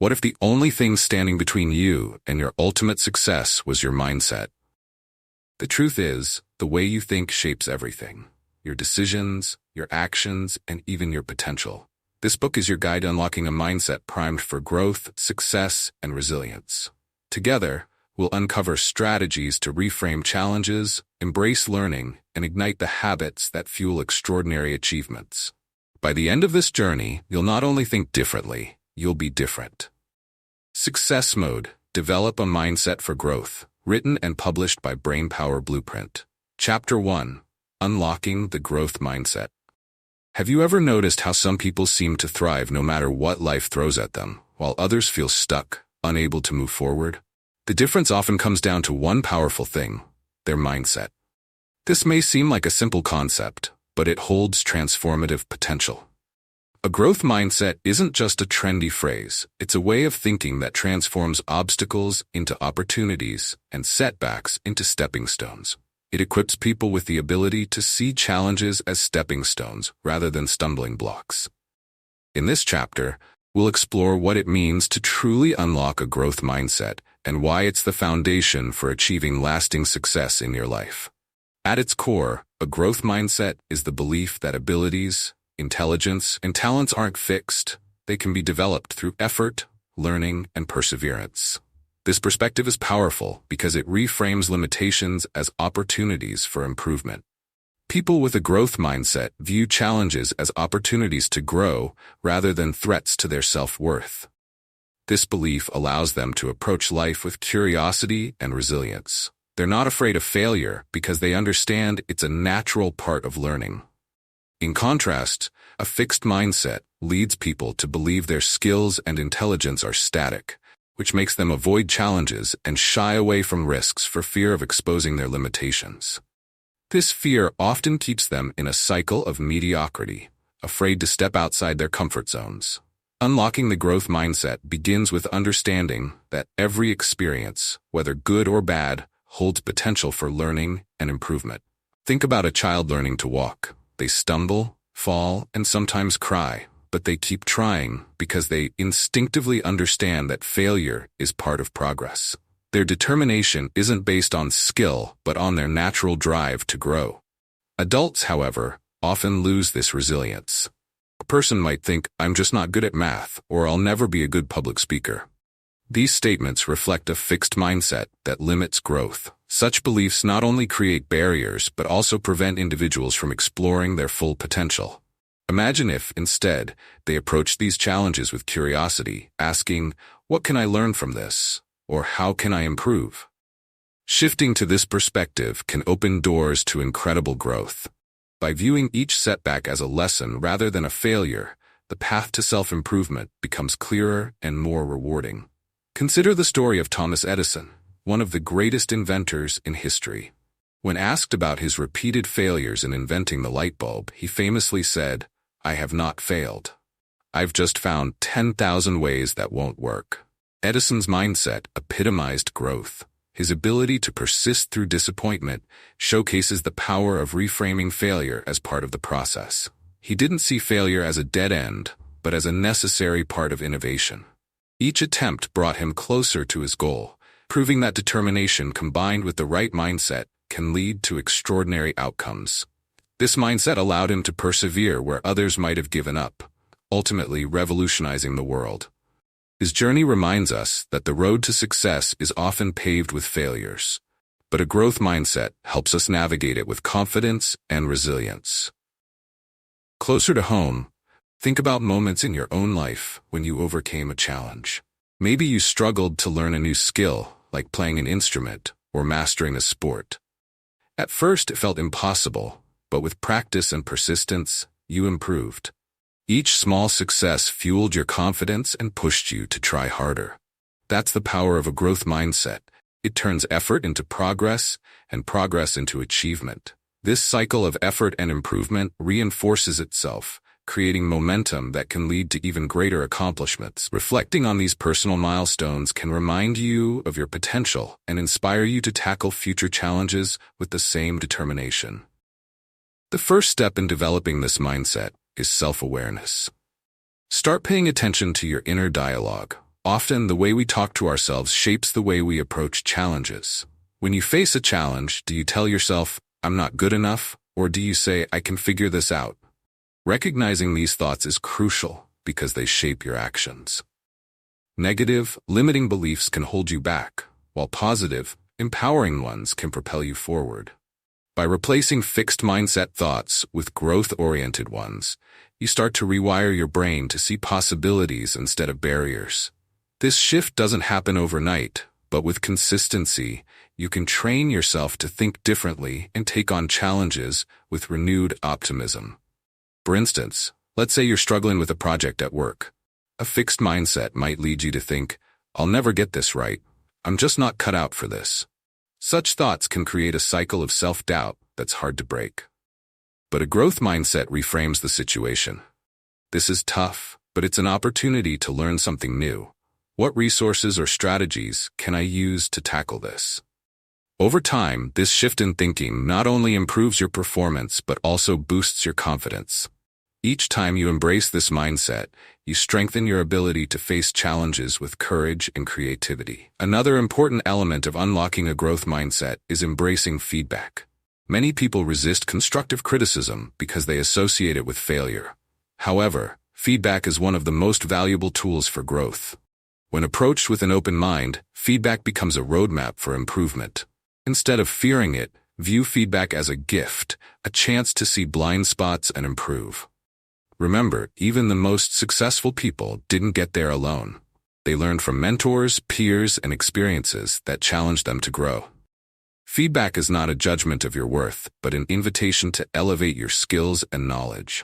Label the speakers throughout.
Speaker 1: What if the only thing standing between you and your ultimate success was your mindset? The truth is, the way you think shapes everything. Your decisions, your actions, and even your potential. This book is your guide to unlocking a mindset primed for growth, success, and resilience. Together, we'll uncover strategies to reframe challenges, embrace learning, and ignite the habits that fuel extraordinary achievements. By the end of this journey, you'll not only think differently, you'll be different. Success Mode: Develop a Mindset for Growth. Written and published by Brainpower Blueprint. Chapter 1. Unlocking the Growth Mindset. Have you ever noticed how some people seem to thrive no matter what life throws at them, while others feel stuck, unable to move forward? The difference often comes down to one powerful thing: their mindset. This may seem like a simple concept, but it holds transformative potential. A growth mindset isn't just a trendy phrase, it's a way of thinking that transforms obstacles into opportunities and setbacks into stepping stones. It equips people with the ability to see challenges as stepping stones rather than stumbling blocks. In this chapter, we'll explore what it means to truly unlock a growth mindset and why it's the foundation for achieving lasting success in your life. At its core, a growth mindset is the belief that abilities, intelligence, and talents aren't fixed. They can be developed through effort, learning, and perseverance. This perspective is powerful because it reframes limitations as opportunities for improvement. People with a growth mindset view challenges as opportunities to grow rather than threats to their self-worth. This belief allows them to approach life with curiosity and resilience. They're not afraid of failure because they understand it's a natural part of learning. In contrast, a fixed mindset leads people to believe their skills and intelligence are static, which makes them avoid challenges and shy away from risks for fear of exposing their limitations. This fear often keeps them in a cycle of mediocrity, afraid to step outside their comfort zones. Unlocking the growth mindset begins with understanding that every experience, whether good or bad, holds potential for learning and improvement. Think about a child learning to walk. They stumble, fall, and sometimes cry, but they keep trying because they instinctively understand that failure is part of progress. Their determination isn't based on skill, but on their natural drive to grow. Adults, however, often lose this resilience. A person might think, "I'm just not good at math," or "I'll never be a good public speaker." These statements reflect a fixed mindset that limits growth. Such beliefs not only create barriers, but also prevent individuals from exploring their full potential. Imagine if, instead, they approached these challenges with curiosity, asking, "What can I learn from this?" or "How can I improve?" Shifting to this perspective can open doors to incredible growth. By viewing each setback as a lesson rather than a failure, the path to self-improvement becomes clearer and more rewarding. Consider the story of Thomas Edison, one of the greatest inventors in history. When asked about his repeated failures in inventing the light bulb, he famously said, "I have not failed. I've just found 10,000 ways that won't work." Edison's mindset epitomized growth. His ability to persist through disappointment showcases the power of reframing failure as part of the process. He didn't see failure as a dead end, but as a necessary part of innovation. Each attempt brought him closer to his goal, proving that determination combined with the right mindset can lead to extraordinary outcomes. This mindset allowed him to persevere where others might have given up, ultimately revolutionizing the world. His journey reminds us that the road to success is often paved with failures, but a growth mindset helps us navigate it with confidence and resilience. Closer to home, think about moments in your own life when you overcame a challenge. Maybe you struggled to learn a new skill, like playing an instrument or mastering a sport. At first, it felt impossible, but with practice and persistence, you improved. Each small success fueled your confidence and pushed you to try harder. That's the power of a growth mindset. It turns effort into progress and progress into achievement. This cycle of effort and improvement reinforces itself, creating momentum that can lead to even greater accomplishments. Reflecting on these personal milestones can remind you of your potential and inspire you to tackle future challenges with the same determination. The first step in developing this mindset is self-awareness. Start paying attention to your inner dialogue. Often, the way we talk to ourselves shapes the way we approach challenges. When you face a challenge, do you tell yourself, "I'm not good enough," or do you say, "I can figure this out"? Recognizing these thoughts is crucial because they shape your actions. Negative, limiting beliefs can hold you back, while positive, empowering ones can propel you forward. By replacing fixed mindset thoughts with growth-oriented ones, you start to rewire your brain to see possibilities instead of barriers. This shift doesn't happen overnight, but with consistency, you can train yourself to think differently and take on challenges with renewed optimism. For instance, let's say you're struggling with a project at work. A fixed mindset might lead you to think, "I'll never get this right. I'm just not cut out for this." Such thoughts can create a cycle of self-doubt that's hard to break. But a growth mindset reframes the situation. "This is tough, but it's an opportunity to learn something new. What resources or strategies can I use to tackle this?" Over time, this shift in thinking not only improves your performance but also boosts your confidence. Each time you embrace this mindset, you strengthen your ability to face challenges with courage and creativity. Another important element of unlocking a growth mindset is embracing feedback. Many people resist constructive criticism because they associate it with failure. However, feedback is one of the most valuable tools for growth. When approached with an open mind, feedback becomes a roadmap for improvement. Instead of fearing it, view feedback as a gift, a chance to see blind spots and improve. Remember, even the most successful people didn't get there alone. They learned from mentors, peers, and experiences that challenged them to grow. Feedback is not a judgment of your worth, but an invitation to elevate your skills and knowledge.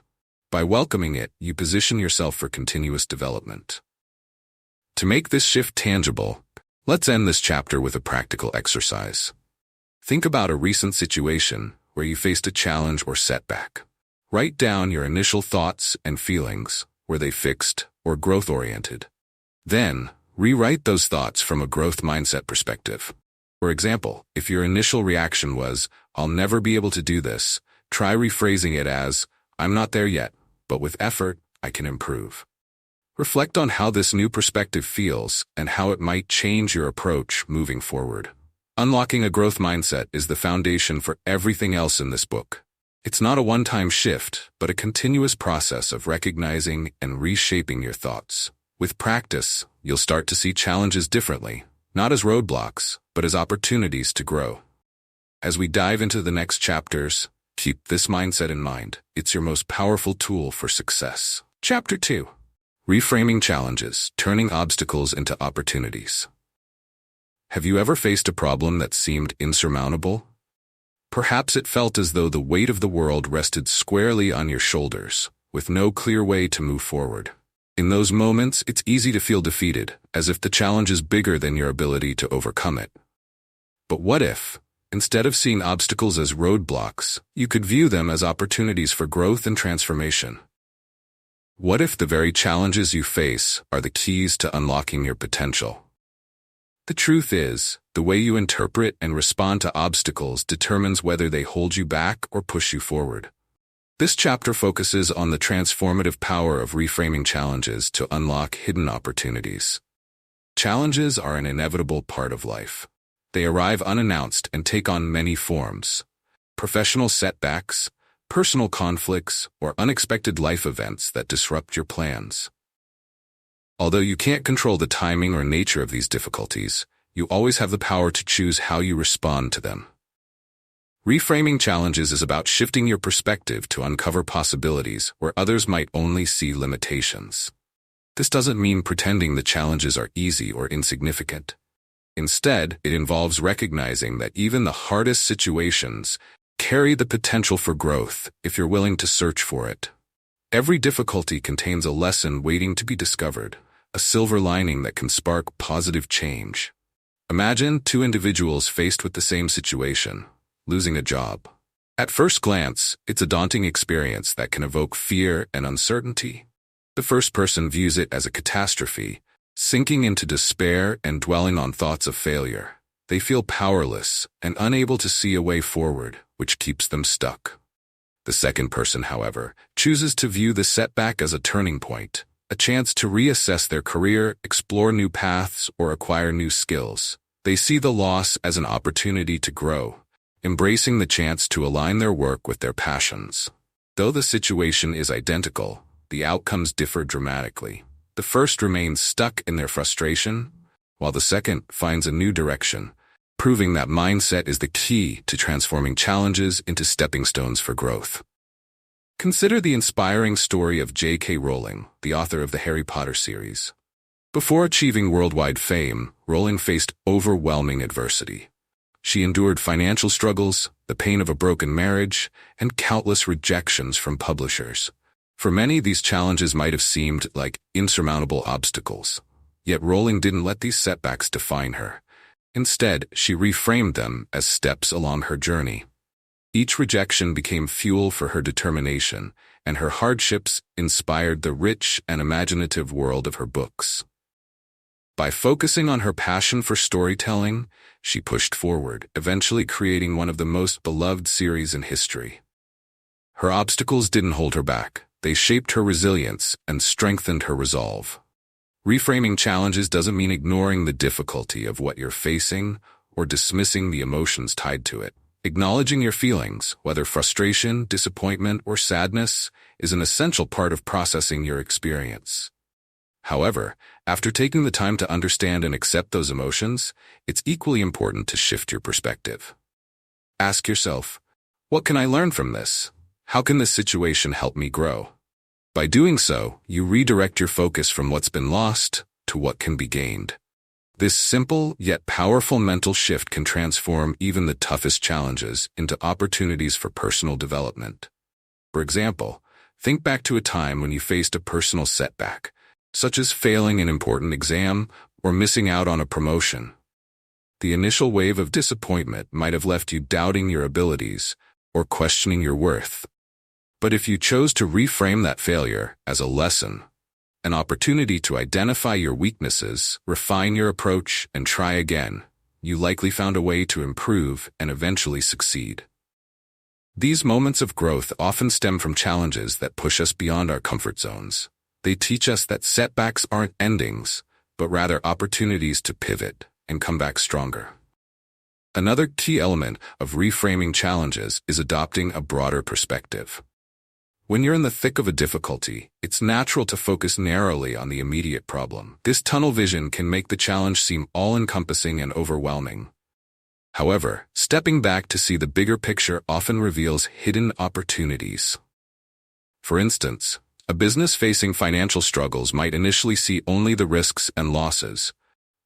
Speaker 1: By welcoming it, you position yourself for continuous development. To make this shift tangible, let's end this chapter with a practical exercise. Think about a recent situation where you faced a challenge or setback. Write down your initial thoughts and feelings. Were they fixed or growth-oriented? Then, rewrite those thoughts from a growth mindset perspective. For example, if your initial reaction was, "I'll never be able to do this," try rephrasing it as, "I'm not there yet, but with effort, I can improve." Reflect on how this new perspective feels and how it might change your approach moving forward. Unlocking a growth mindset is the foundation for everything else in this book. It's not a one-time shift, but a continuous process of recognizing and reshaping your thoughts. With practice, you'll start to see challenges differently, not as roadblocks, but as opportunities to grow. As we dive into the next chapters, keep this mindset in mind. It's your most powerful tool for success. Chapter 2. Reframing challenges, turning obstacles into opportunities. Have you ever faced a problem that seemed insurmountable? Perhaps it felt as though the weight of the world rested squarely on your shoulders, with no clear way to move forward. In those moments, it's easy to feel defeated, as if the challenge is bigger than your ability to overcome it. But what if, instead of seeing obstacles as roadblocks, you could view them as opportunities for growth and transformation? What if the very challenges you face are the keys to unlocking your potential? The truth is, the way you interpret and respond to obstacles determines whether they hold you back or push you forward. This chapter focuses on the transformative power of reframing challenges to unlock hidden opportunities. Challenges are an inevitable part of life. They arrive unannounced and take on many forms. Professional setbacks, personal conflicts, or unexpected life events that disrupt your plans. Although you can't control the timing or nature of these difficulties, you always have the power to choose how you respond to them. Reframing challenges is about shifting your perspective to uncover possibilities where others might only see limitations. This doesn't mean pretending the challenges are easy or insignificant. Instead, it involves recognizing that even the hardest situations carry the potential for growth if you're willing to search for it. Every difficulty contains a lesson waiting to be discovered, a silver lining that can spark positive change. Imagine two individuals faced with the same situation, losing a job. At first glance, it's a daunting experience that can evoke fear and uncertainty. The first person views it as a catastrophe, sinking into despair and dwelling on thoughts of failure. They feel powerless and unable to see a way forward, which keeps them stuck. The second person, however, chooses to view the setback as a turning point. a chance to reassess their career, explore new paths, or acquire new skills. They see the loss as an opportunity to grow, embracing the chance to align their work with their passions. Though the situation is identical, the outcomes differ dramatically. The first remains stuck in their frustration, while the second finds a new direction, proving that mindset is the key to transforming challenges into stepping stones for growth. Consider the inspiring story of J.K. Rowling, the author of the Harry Potter series. Before achieving worldwide fame, Rowling faced overwhelming adversity. She endured financial struggles, the pain of a broken marriage, and countless rejections from publishers. For many, these challenges might have seemed like insurmountable obstacles. Yet Rowling didn't let these setbacks define her. Instead, she reframed them as steps along her journey. Each rejection became fuel for her determination, and her hardships inspired the rich and imaginative world of her books. By focusing on her passion for storytelling, she pushed forward, eventually creating one of the most beloved series in history. Her obstacles didn't hold her back. They shaped her resilience and strengthened her resolve. Reframing challenges doesn't mean ignoring the difficulty of what you're facing or dismissing the emotions tied to it. Acknowledging your feelings, whether frustration, disappointment, or sadness, is an essential part of processing your experience. However, after taking the time to understand and accept those emotions, it's equally important to shift your perspective. Ask yourself, what can I learn from this? How can this situation help me grow? By doing so, you redirect your focus from what's been lost to what can be gained. This simple yet powerful mental shift can transform even the toughest challenges into opportunities for personal development. For example, think back to a time when you faced a personal setback, such as failing an important exam or missing out on a promotion. The initial wave of disappointment might have left you doubting your abilities or questioning your worth. But if you chose to reframe that failure as a lesson, an opportunity to identify your weaknesses, refine your approach, and try again, you likely found a way to improve and eventually succeed. These moments of growth often stem from challenges that push us beyond our comfort zones. They teach us that setbacks aren't endings, but rather opportunities to pivot and come back stronger. Another key element of reframing challenges is adopting a broader perspective. When you're in the thick of a difficulty, it's natural to focus narrowly on the immediate problem. This tunnel vision can make the challenge seem all-encompassing and overwhelming. However, stepping back to see the bigger picture often reveals hidden opportunities. For instance, a business facing financial struggles might initially see only the risks and losses,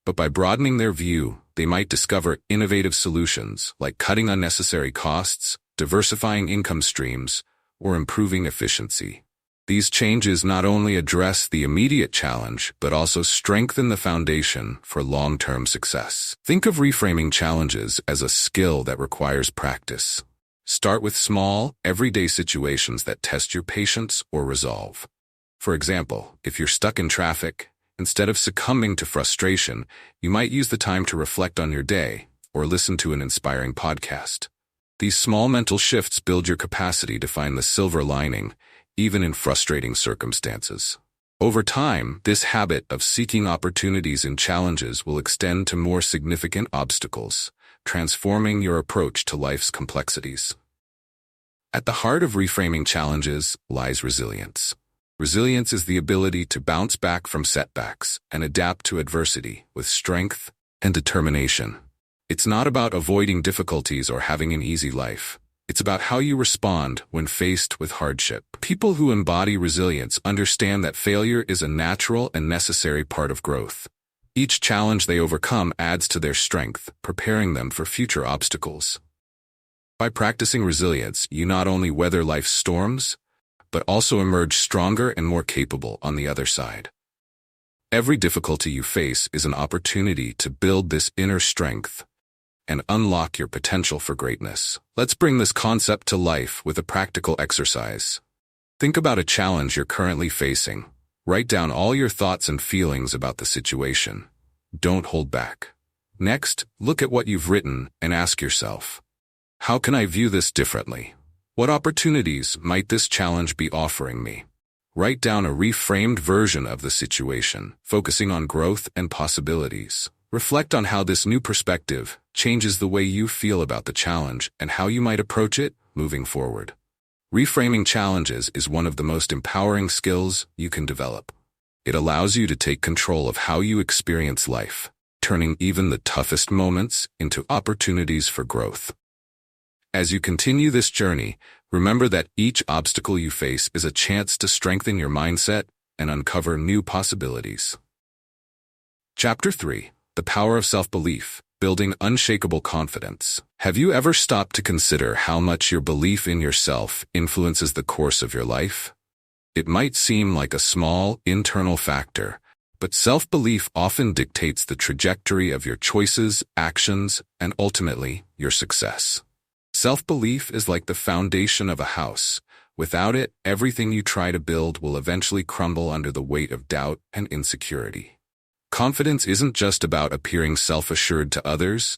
Speaker 1: but by broadening their view, they might discover innovative solutions like cutting unnecessary costs, diversifying income streams, or improving efficiency. These changes not only address the immediate challenge, but also strengthen the foundation for long-term success. Think of reframing challenges as a skill that requires practice. Start with small, everyday situations that test your patience or resolve. For example, if you're stuck in traffic, instead of succumbing to frustration, you might use the time to reflect on your day or listen to an inspiring podcast. These small mental shifts build your capacity to find the silver lining, even in frustrating circumstances. Over time, this habit of seeking opportunities in challenges will extend to more significant obstacles, transforming your approach to life's complexities. At the heart of reframing challenges lies resilience. Resilience is the ability to bounce back from setbacks and adapt to adversity with strength and determination. It's not about avoiding difficulties or having an easy life. It's about how you respond when faced with hardship. People who embody resilience understand that failure is a natural and necessary part of growth. Each challenge they overcome adds to their strength, preparing them for future obstacles. By practicing resilience, you not only weather life's storms, but also emerge stronger and more capable on the other side. Every difficulty you face is an opportunity to build this inner strength and unlock your potential for greatness. Let's bring this concept to life with a practical exercise. Think about a challenge you're currently facing. Write down all your thoughts and feelings about the situation. Don't hold back. Next, look at what you've written and ask yourself, how can I view this differently? What opportunities might this challenge be offering me? Write down a reframed version of the situation, focusing on growth and possibilities. Reflect on how this new perspective changes the way you feel about the challenge and how you might approach it moving forward. Reframing challenges is one of the most empowering skills you can develop. It allows you to take control of how you experience life, turning even the toughest moments into opportunities for growth. As you continue this journey, remember that each obstacle you face is a chance to strengthen your mindset and uncover new possibilities. Chapter 3. The Power of Self-Belief, Building Unshakable Confidence. Have you ever stopped to consider how much your belief in yourself influences the course of your life? It might seem like a small, internal factor, but self-belief often dictates the trajectory of your choices, actions, and ultimately, your success. Self-belief is like the foundation of a house. Without it, everything you try to build will eventually crumble under the weight of doubt and insecurity. Confidence isn't just about appearing self-assured to others.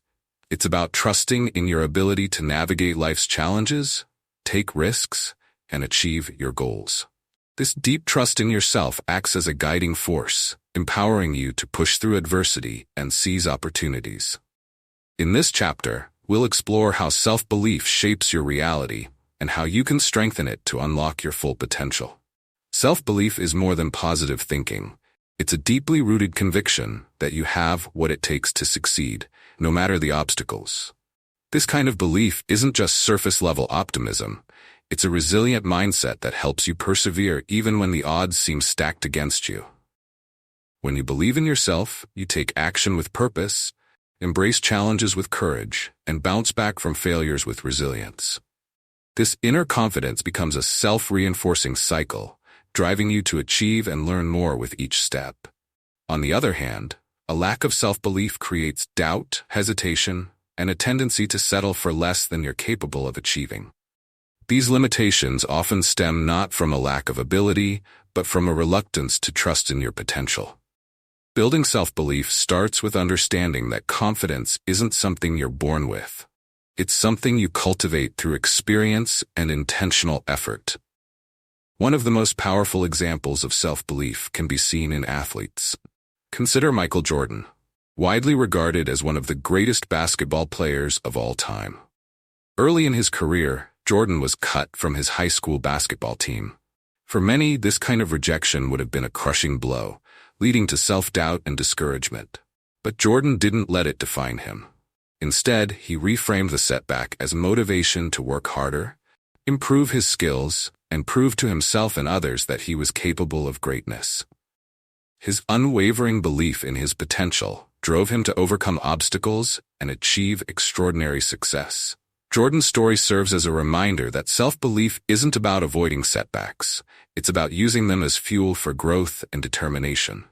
Speaker 1: It's about trusting in your ability to navigate life's challenges, take risks, and achieve your goals. This deep trust in yourself acts as a guiding force, empowering you to push through adversity and seize opportunities. In this chapter, we'll explore how self-belief shapes your reality and how you can strengthen it to unlock your full potential. Self-belief is more than positive thinking. It's a deeply rooted conviction that you have what it takes to succeed, no matter the obstacles. This kind of belief isn't just surface-level optimism. It's a resilient mindset that helps you persevere even when the odds seem stacked against you. When you believe in yourself, you take action with purpose, embrace challenges with courage, and bounce back from failures with resilience. This inner confidence becomes a self-reinforcing cycle, driving you to achieve and learn more with each step. On the other hand, a lack of self-belief creates doubt, hesitation, and a tendency to settle for less than you're capable of achieving. These limitations often stem not from a lack of ability, but from a reluctance to trust in your potential. Building self-belief starts with understanding that confidence isn't something you're born with. It's something you cultivate through experience and intentional effort. One of the most powerful examples of self-belief can be seen in athletes. Consider Michael Jordan, widely regarded as one of the greatest basketball players of all time. Early in his career, Jordan was cut from his high school basketball team. For many, this kind of rejection would have been a crushing blow, leading to self-doubt and discouragement. But Jordan didn't let it define him. Instead, he reframed the setback as motivation to work harder, improve his skills, and prove to himself and others that he was capable of greatness. His unwavering belief in his potential drove him to overcome obstacles and achieve extraordinary success. Jordan's story serves as a reminder that self-belief isn't about avoiding setbacks. It's about using them as fuel for growth and determination.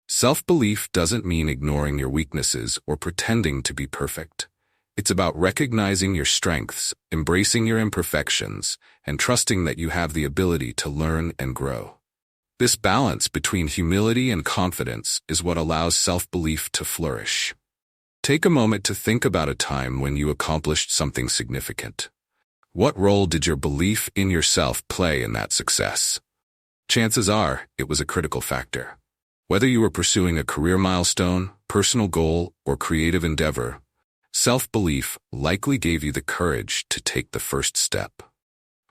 Speaker 1: Self-belief doesn't mean ignoring your weaknesses or pretending to be perfect. It's about recognizing your strengths, embracing your imperfections, and trusting that you have the ability to learn and grow. This balance between humility and confidence is what allows self-belief to flourish. Take a moment to think about a time when you accomplished something significant. What role did your belief in yourself play in that success? Chances are, it was a critical factor. Whether you were pursuing a career milestone, personal goal, or creative endeavor, self-belief likely gave you the courage to take the first step.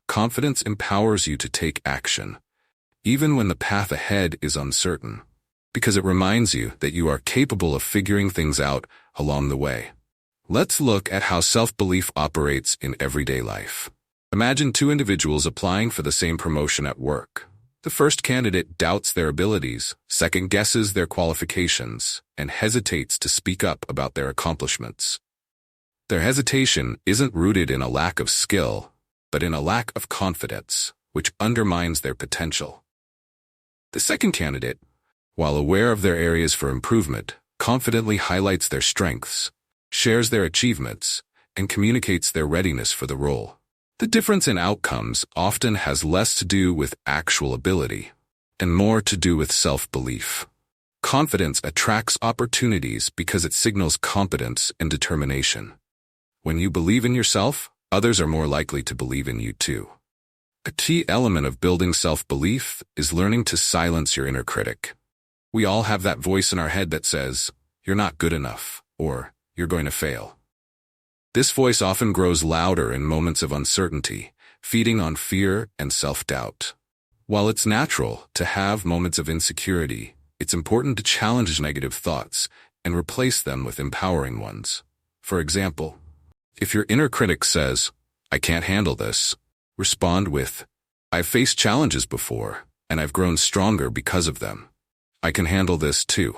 Speaker 1: Confidence empowers you to take action, even when the path ahead is uncertain, because it reminds you that you are capable of figuring things out along the way. Let's look at how self-belief operates in everyday life. Imagine two individuals applying for the same promotion at work. The first candidate doubts their abilities, second-guesses their qualifications, and hesitates to speak up about their accomplishments. Their hesitation isn't rooted in a lack of skill, but in a lack of confidence, which undermines their potential. The second candidate, while aware of their areas for improvement, confidently highlights their strengths, shares their achievements, and communicates their readiness for the role. The difference in outcomes often has less to do with actual ability and more to do with self-belief. Confidence attracts opportunities because it signals competence and determination. When you believe in yourself, others are more likely to believe in you too. A key element of building self-belief is learning to silence your inner critic. We all have that voice in our head that says, "You're not good enough," or "You're going to fail." This voice often grows louder in moments of uncertainty, feeding on fear and self-doubt. While it's natural to have moments of insecurity, it's important to challenge negative thoughts and replace them with empowering ones. For example, if your inner critic says, "I can't handle this," respond with, "I've faced challenges before, and I've grown stronger because of them. I can handle this too."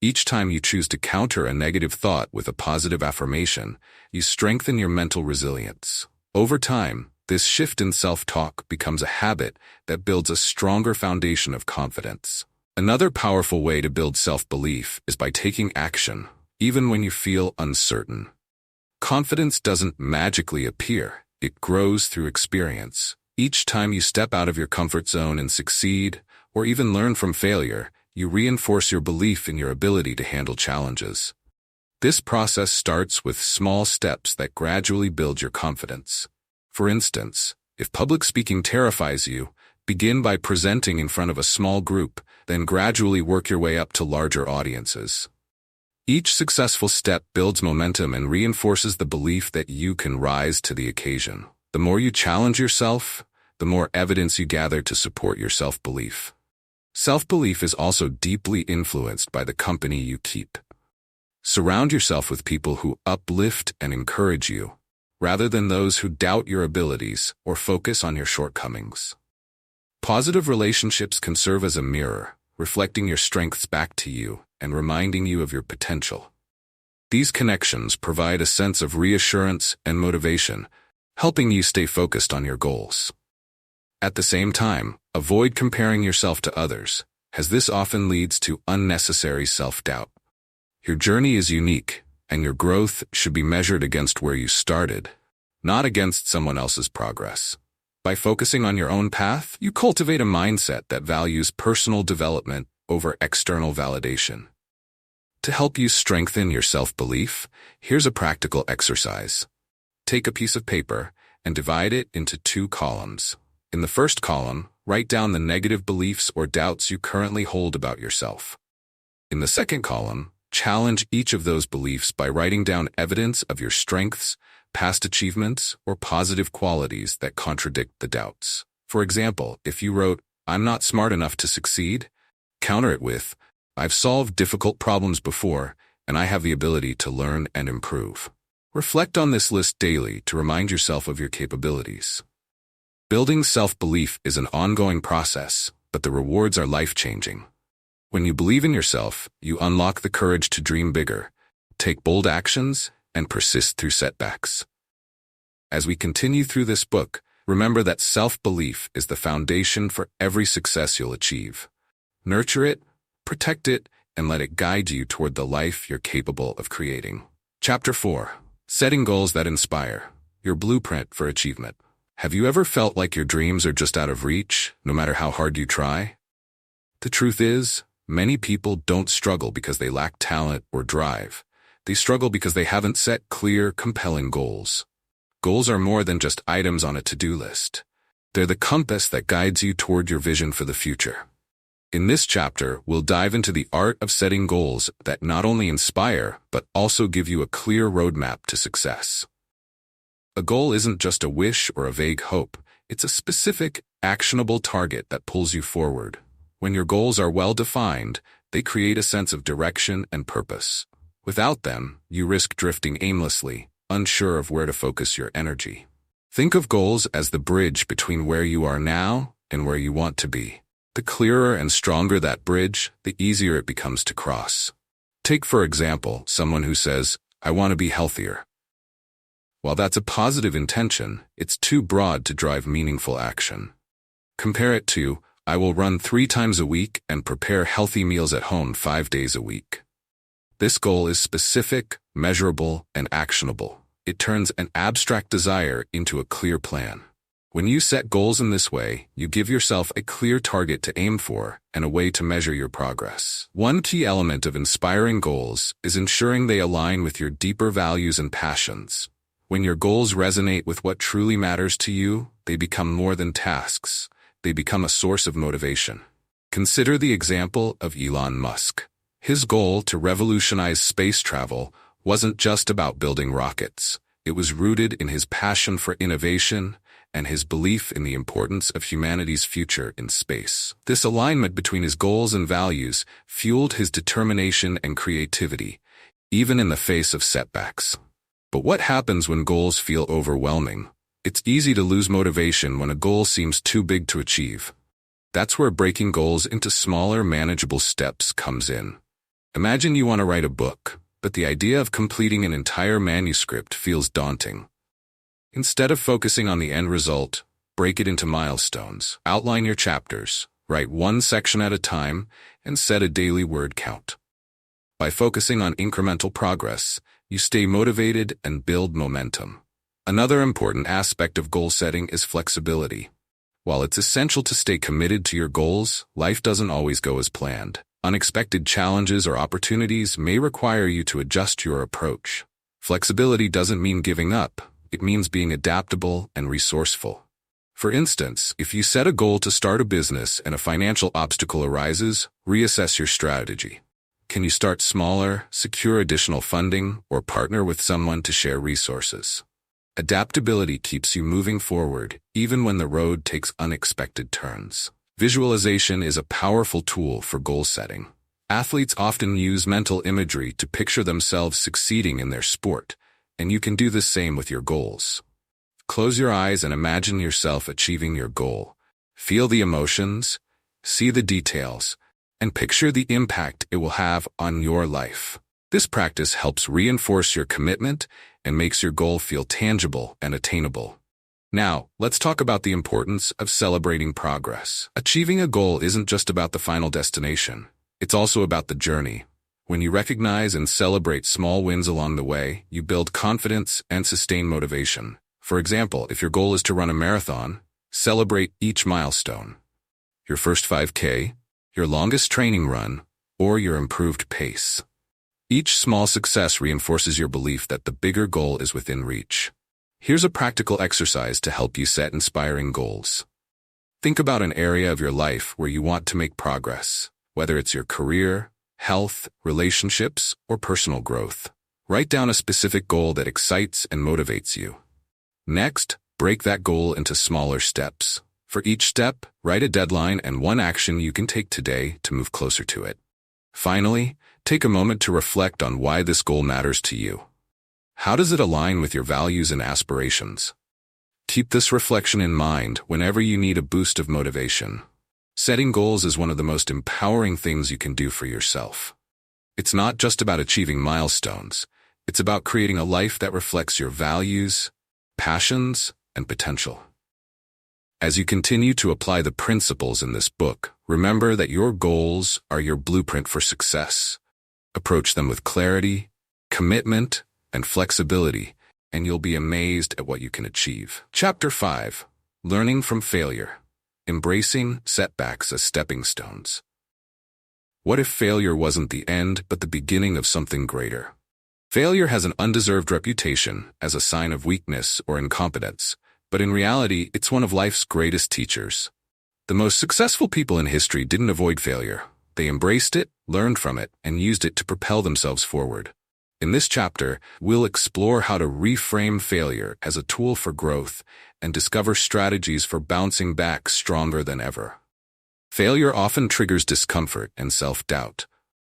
Speaker 1: Each time you choose to counter a negative thought with a positive affirmation, you strengthen your mental resilience. Over time, this shift in self-talk becomes a habit that builds a stronger foundation of confidence. Another powerful way to build self-belief is by taking action, even when you feel uncertain. Confidence doesn't magically appear. It grows through experience. Each time you step out of your comfort zone and succeed, or even learn from failure, you reinforce your belief in your ability to handle challenges. This process starts with small steps that gradually build your confidence. For instance, if public speaking terrifies you, begin by presenting in front of a small group, then gradually work your way up to larger audiences. Each successful step builds momentum and reinforces the belief that you can rise to the occasion. The more you challenge yourself, the more evidence you gather to support your self-belief. Self-belief is also deeply influenced by the company you keep. Surround yourself with people who uplift and encourage you, rather than those who doubt your abilities or focus on your shortcomings. Positive relationships can serve as a mirror, reflecting your strengths back to you and reminding you of your potential. These connections provide a sense of reassurance and motivation, helping you stay focused on your goals. At the same time, avoid comparing yourself to others, as this often leads to unnecessary self-doubt. Your journey is unique, and your growth should be measured against where you started, not against someone else's progress. By focusing on your own path, you cultivate a mindset that values personal development over external validation. To help you strengthen your self-belief, here's a practical exercise. Take a piece of paper and divide it into 2 columns. In the first column, write down the negative beliefs or doubts you currently hold about yourself. In the second column, challenge each of those beliefs by writing down evidence of your strengths, past achievements, or positive qualities that contradict the doubts. For example, if you wrote, "I'm not smart enough to succeed," counter it with, "I've solved difficult problems before, and I have the ability to learn and improve." Reflect on this list daily to remind yourself of your capabilities. Building self-belief is an ongoing process, but the rewards are life-changing. When you believe in yourself, you unlock the courage to dream bigger, take bold actions, and persist through setbacks. As we continue through this book, remember that self-belief is the foundation for every success you'll achieve. Nurture it, protect it, and let it guide you toward the life you're capable of creating. Chapter 4. Setting Goals That Inspire. Your Blueprint for Achievement. Have you ever felt like your dreams are just out of reach, no matter how hard you try? The truth is, many people don't struggle because they lack talent or drive. They struggle because they haven't set clear, compelling goals. Goals are more than just items on a to-do list. They're the compass that guides you toward your vision for the future. In this chapter, we'll dive into the art of setting goals that not only inspire, but also give you a clear roadmap to success. A goal isn't just a wish or a vague hope. It's a specific, actionable target that pulls you forward. When your goals are well-defined, they create a sense of direction and purpose. Without them, you risk drifting aimlessly, unsure of where to focus your energy. Think of goals as the bridge between where you are now and where you want to be. The clearer and stronger that bridge, the easier it becomes to cross. Take, for example, someone who says, "I want to be healthier." While that's a positive intention, it's too broad to drive meaningful action. Compare it to, "I will run 3 times a week and prepare healthy meals at home 5 days a week." This goal is specific, measurable, and actionable. It turns an abstract desire into a clear plan. When you set goals in this way, you give yourself a clear target to aim for and a way to measure your progress. One key element of inspiring goals is ensuring they align with your deeper values and passions. When your goals resonate with what truly matters to you, they become more than tasks. They become a source of motivation. Consider the example of Elon Musk. His goal to revolutionize space travel wasn't just about building rockets. It was rooted in his passion for innovation and his belief in the importance of humanity's future in space. This alignment between his goals and values fueled his determination and creativity, even in the face of setbacks. But what happens when goals feel overwhelming? It's easy to lose motivation when a goal seems too big to achieve. That's where breaking goals into smaller, manageable steps comes in. Imagine you want to write a book, but the idea of completing an entire manuscript feels daunting. Instead of focusing on the end result, break it into milestones. Outline your chapters, write one section at a time, and set a daily word count. By focusing on incremental progress, you stay motivated and build momentum. Another important aspect of goal setting is flexibility. While it's essential to stay committed to your goals, life doesn't always go as planned. Unexpected challenges or opportunities may require you to adjust your approach. Flexibility doesn't mean giving up. It means being adaptable and resourceful. For instance, if you set a goal to start a business and a financial obstacle arises, reassess your strategy. Can you start smaller, secure additional funding, or partner with someone to share resources? Adaptability keeps you moving forward, even when the road takes unexpected turns. Visualization is a powerful tool for goal setting. Athletes often use mental imagery to picture themselves succeeding in their sport, and you can do the same with your goals. Close your eyes and imagine yourself achieving your goal. Feel the emotions, see the details, and picture the impact it will have on your life. This practice helps reinforce your commitment and makes your goal feel tangible and attainable. Now, let's talk about the importance of celebrating progress. Achieving a goal isn't just about the final destination. It's also about the journey. When you recognize and celebrate small wins along the way, you build confidence and sustain motivation. For example, if your goal is to run a marathon, celebrate each milestone. Your first 5K, your longest training run, or your improved pace. Each small success reinforces your belief that the bigger goal is within reach. Here's a practical exercise to help you set inspiring goals. Think about an area of your life where you want to make progress, whether it's your career, health, relationships, or personal growth. Write down a specific goal that excites and motivates you. Next, break that goal into smaller steps. For each step, write a deadline and one action you can take today to move closer to it. Finally, take a moment to reflect on why this goal matters to you. How does it align with your values and aspirations? Keep this reflection in mind whenever you need a boost of motivation. Setting goals is one of the most empowering things you can do for yourself. It's not just about achieving milestones. It's about creating a life that reflects your values, passions, and potential. As you continue to apply the principles in this book, remember that your goals are your blueprint for success. Approach them with clarity, commitment, and flexibility, and you'll be amazed at what you can achieve. Chapter 5. Learning from Failure. Embracing setbacks as stepping stones. What if failure wasn't the end, but the beginning of something greater? Failure has an undeserved reputation as a sign of weakness or incompetence, but in reality, it's one of life's greatest teachers. The most successful people in history didn't avoid failure. They embraced it, learned from it, and used it to propel themselves forward. In this chapter, we'll explore how to reframe failure as a tool for growth and discover strategies for bouncing back stronger than ever. Failure often triggers discomfort and self-doubt,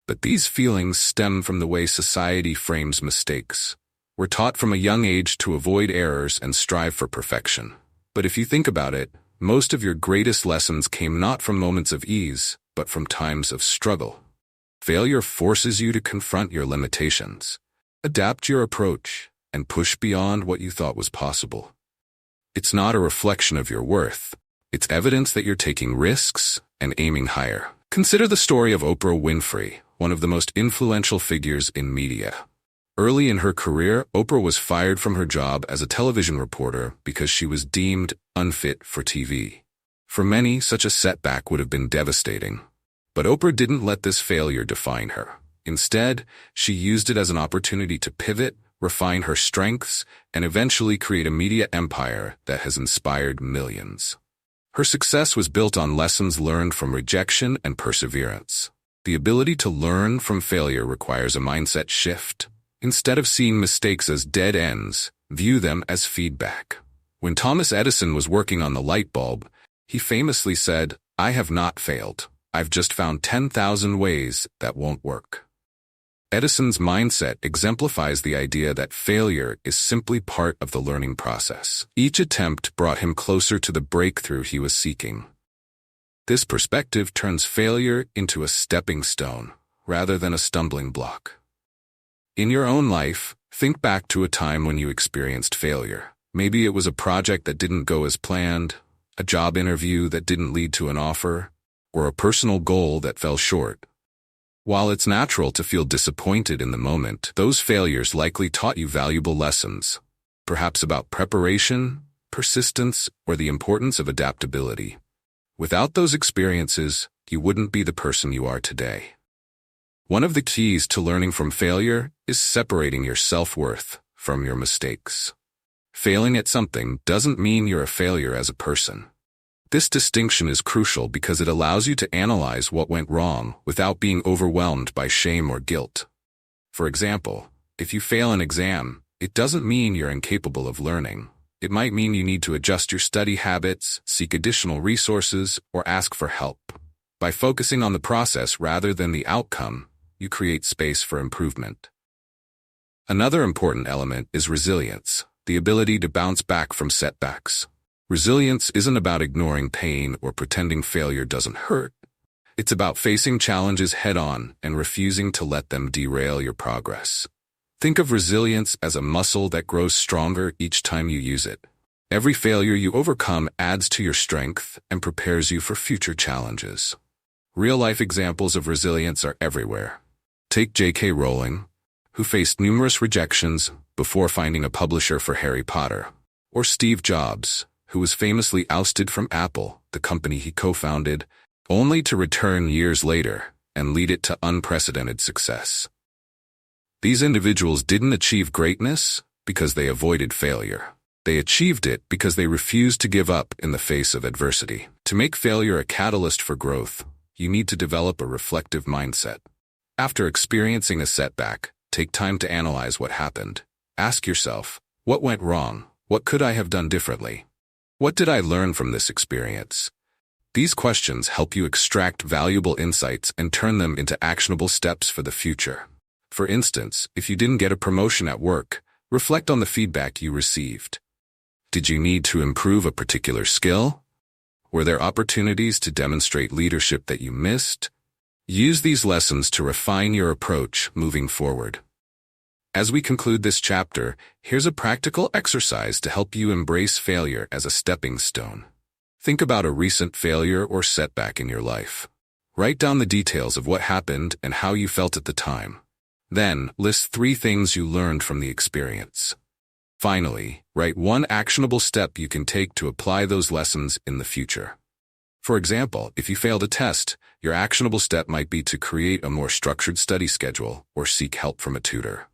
Speaker 1: but these feelings stem from the way society frames mistakes. We're taught from a young age to avoid errors and strive for perfection. But if you think about it, most of your greatest lessons came not from moments of ease, but from times of struggle. Failure forces you to confront your limitations, adapt your approach, and push beyond what you thought was possible. It's not a reflection of your worth. It's evidence that you're taking risks and aiming higher. Consider the story of Oprah Winfrey, one of the most influential figures in media. Early in her career, Oprah was fired from her job as a television reporter because she was deemed unfit for TV. For many, such a setback would have been devastating. But Oprah didn't let this failure define her. Instead, she used it as an opportunity to pivot, refine her strengths, and eventually create a media empire that has inspired millions. Her success was built on lessons learned from rejection and perseverance. The ability to learn from failure requires a mindset shift. Instead of seeing mistakes as dead ends, view them as feedback. When Thomas Edison was working on the light bulb, he famously said, "I have not failed. I've just found 10,000 ways that won't work." Edison's mindset exemplifies the idea that failure is simply part of the learning process. Each attempt brought him closer to the breakthrough he was seeking. This perspective turns failure into a stepping stone rather than a stumbling block. In your own life, think back to a time when you experienced failure. Maybe it was a project that didn't go as planned, a job interview that didn't lead to an offer, or a personal goal that fell short. While it's natural to feel disappointed in the moment, those failures likely taught you valuable lessons, perhaps about preparation, persistence, or the importance of adaptability. Without those experiences, you wouldn't be the person you are today. One of the keys to learning from failure is separating your self-worth from your mistakes. Failing at something doesn't mean you're a failure as a person. This distinction is crucial because it allows you to analyze what went wrong without being overwhelmed by shame or guilt. For example, if you fail an exam, it doesn't mean you're incapable of learning. It might mean you need to adjust your study habits, seek additional resources, or ask for help. By focusing on the process rather than the outcome, you create space for improvement. Another important element is resilience, the ability to bounce back from setbacks. Resilience isn't about ignoring pain or pretending failure doesn't hurt. It's about facing challenges head-on and refusing to let them derail your progress. Think of resilience as a muscle that grows stronger each time you use it. Every failure you overcome adds to your strength and prepares you for future challenges. Real-life examples of resilience are everywhere. Take J.K. Rowling, who faced numerous rejections before finding a publisher for Harry Potter, or Steve Jobs, who was famously ousted from Apple, the company he co-founded, only to return years later and lead it to unprecedented success. These individuals didn't achieve greatness because they avoided failure. They achieved it because they refused to give up in the face of adversity. To make failure a catalyst for growth, you need to develop a reflective mindset. After experiencing a setback, take time to analyze what happened. Ask yourself, what went wrong? What could I have done differently? What did I learn from this experience? These questions help you extract valuable insights and turn them into actionable steps for the future. For instance, if you didn't get a promotion at work, reflect on the feedback you received. Did you need to improve a particular skill? Were there opportunities to demonstrate leadership that you missed? Use these lessons to refine your approach moving forward. As we conclude this chapter, here's a practical exercise to help you embrace failure as a stepping stone. Think about a recent failure or setback in your life. Write down the details of what happened and how you felt at the time. Then, list 3 things you learned from the experience. Finally, write 1 actionable step you can take to apply those lessons in the future. For example, if you failed a test, your actionable step might be to create a more structured study schedule or seek help from a tutor.